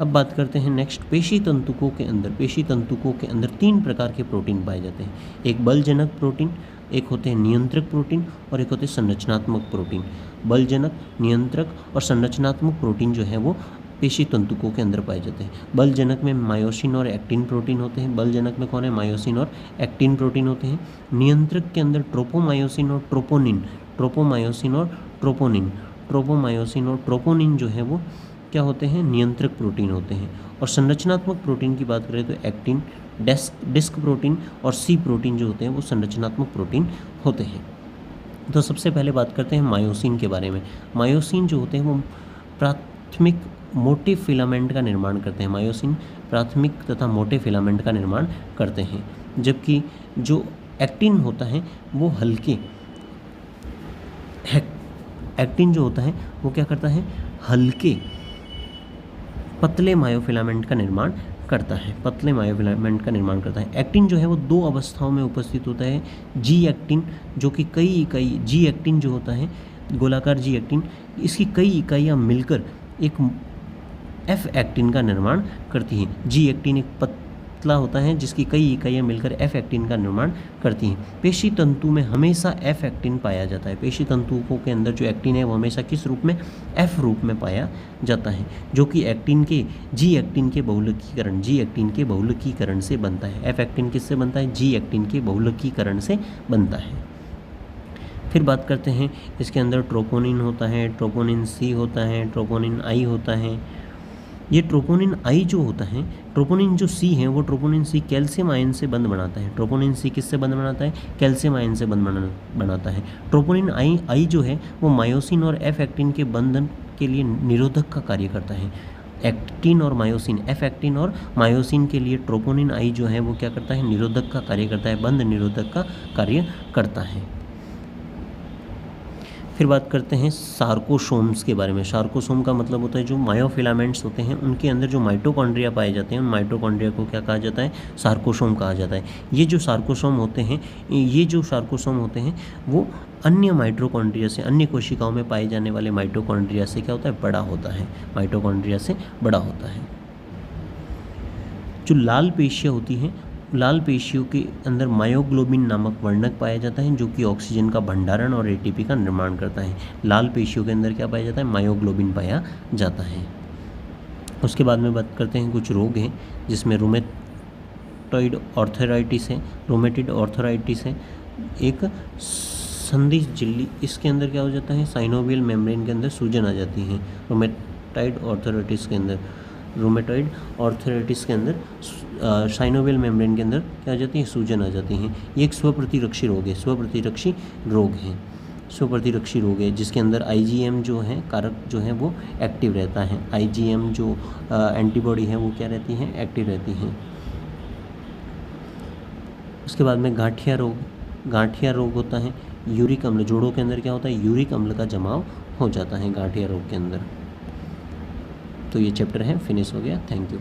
अब बात करते हैं नेक्स्ट पेशी तंतुकों के अंदर। पेशी तंतुकों के अंदर तीन प्रकार के प्रोटीन पाए जाते हैं। एक बलजनक प्रोटीन, एक होते हैं नियंत्रक प्रोटीन और एक होते हैं संरचनात्मक प्रोटीन। बलजनक, नियंत्रक और संरचनात्मक प्रोटीन जो है वो पेशी तंतुकों के अंदर पाए जाते हैं। बलजनक में मायोसिन और एक्टिन प्रोटीन होते हैं। बलजनक में कौन है? मायोसिन और एक्टिन प्रोटीन होते हैं। नियंत्रक के अंदर ट्रोपोमायोसिन और ट्रोपोनिन, ट्रोपोमायोसिन और ट्रोपोनिन, ट्रोपोमायोसिन और ट्रोपोनिन जो है वो क्या होते हैं? नियंत्रक प्रोटीन होते हैं। और संरचनात्मक प्रोटीन की बात करें तो एक्टिन, डिस्क प्रोटीन और सी प्रोटीन जो होते हैं वो संरचनात्मक प्रोटीन होते हैं। तो सबसे पहले बात करते हैं मायोसिन के बारे में। मायोसिन जो होते हैं वो प्राथमिक मोटे फिलामेंट का निर्माण करते हैं। मायोसिन प्राथमिक तथा मोटे फिलामेंट का निर्माण करते हैं, जबकि जो एक्टिन होता है वो हल्के, एक्टिन जो होता है वो क्या करता है? हल्के पतले मायोफिलामेंट का निर्माण करता है। पतले मायोफिलामेंट का निर्माण करता है। एक्टिन जो है वो दो अवस्थाओं में उपस्थित होता है। जी एक्टिन जो कि कई इकाई, जी एक्टिन जो होता है गोलाकार जी एक्टिन, इसकी कई इकाइयाँ मिलकर एक एफ एक्टिन का निर्माण करती हैं। जी एक्टिन एक पतला होता है जिसकी कई इकाइयाँ मिलकर एफ एक्टिन का निर्माण करती हैं। पेशी तंतु में हमेशा एफ एक्टिन पाया जाता है। पेशी तंतुओं के अंदर जो एक्टिन है वो हमेशा किस रूप में? एफ रूप में पाया जाता है, जो कि एक्टिन के जी एक्टिन के बहुलकीकरण से बनता है। एफ एक्टिन किससे बनता है? जी एक्टिन के बहुलकीकरण से बनता है। फिर बात करते हैं इसके अंदर ट्रोपोनिन होता है, ट्रोपोनिन सी होता है, ट्रोपोनिन आई होता है। ये ट्रोपोनिन आई जो होता है, ट्रोपोनिन जो सी है वो ट्रोपोनिन सी कैल्शियम आयन से बंध बनाता है। ट्रोपोनिन सी किससे बंध बनाता है? कैल्शियम आयन से बंध बनाता है। ट्रोपोनिन आई जो है वो मायोसिन और एफ एक्टिन के बंधन के लिए निरोधक का कार्य करता है। एक्टिन और मायोसिन, एफ एक्टिन और मायोसिन के लिए ट्रोपोनिन आई जो है वो क्या करता है? निरोधक का कार्य करता है, बंध निरोधक का कार्य करता है। फिर बात करते हैं सार्कोसोम्स के बारे में। सार्कोसोम का मतलब होता है जो मायोफिलामेंट्स होते हैं उनके अंदर जो माइटोकॉन्ड्रिया पाए जाते हैं, उन माइटोकॉन्ड्रिया को क्या कहा जाता है? सार्कोसोम कहा जाता है। ये जो सार्कोसोम होते हैं वो अन्य माइटोकॉन्ड्रिया से, अन्य कोशिकाओं में पाए जाने वाले माइटोकॉन्ड्रिया से क्या होता है? बड़ा होता है। माइटोकॉन्ड्रिया से बड़ा होता है। जो लाल पेशियाँ होती हैं, लाल पेशियों के अंदर मायोग्लोबिन नामक वर्णक पाया जाता है, जो कि ऑक्सीजन का भंडारण और एटीपी का निर्माण करता है। लाल पेशियों के अंदर क्या पाया जाता है? मायोग्लोबिन पाया जाता है। उसके बाद में बात करते हैं कुछ रोग हैं जिसमें रोमेटॉइड आर्थराइटिस है। रोमेटॉइड आर्थराइटिस है एक संधि झिल्ली, इसके अंदर क्या हो जाता है? साइनोवियल मेम्ब्रेन के अंदर सूजन आ जाती है। रोमेटॉइड आर्थराइटिस के अंदर साइनोवियल मेम्ब्रेन के अंदर क्या आ जाती है? सूजन आ जाती है। ये एक स्वप्रतिरक्षी रोग है जिसके अंदर आईजीएम जो है कारक जो है वो एक्टिव रहता है। आईजीएम जो एंटीबॉडी है वो क्या रहती है? एक्टिव रहती है। उसके बाद में गांठिया रोग होता है। यूरिक अम्ल, जोड़ों के अंदर क्या होता है? यूरिक अम्ल का जमाव हो जाता है गांठिया रोग के अंदर। तो ये चैप्टर है फिनिश हो गया। Thank you.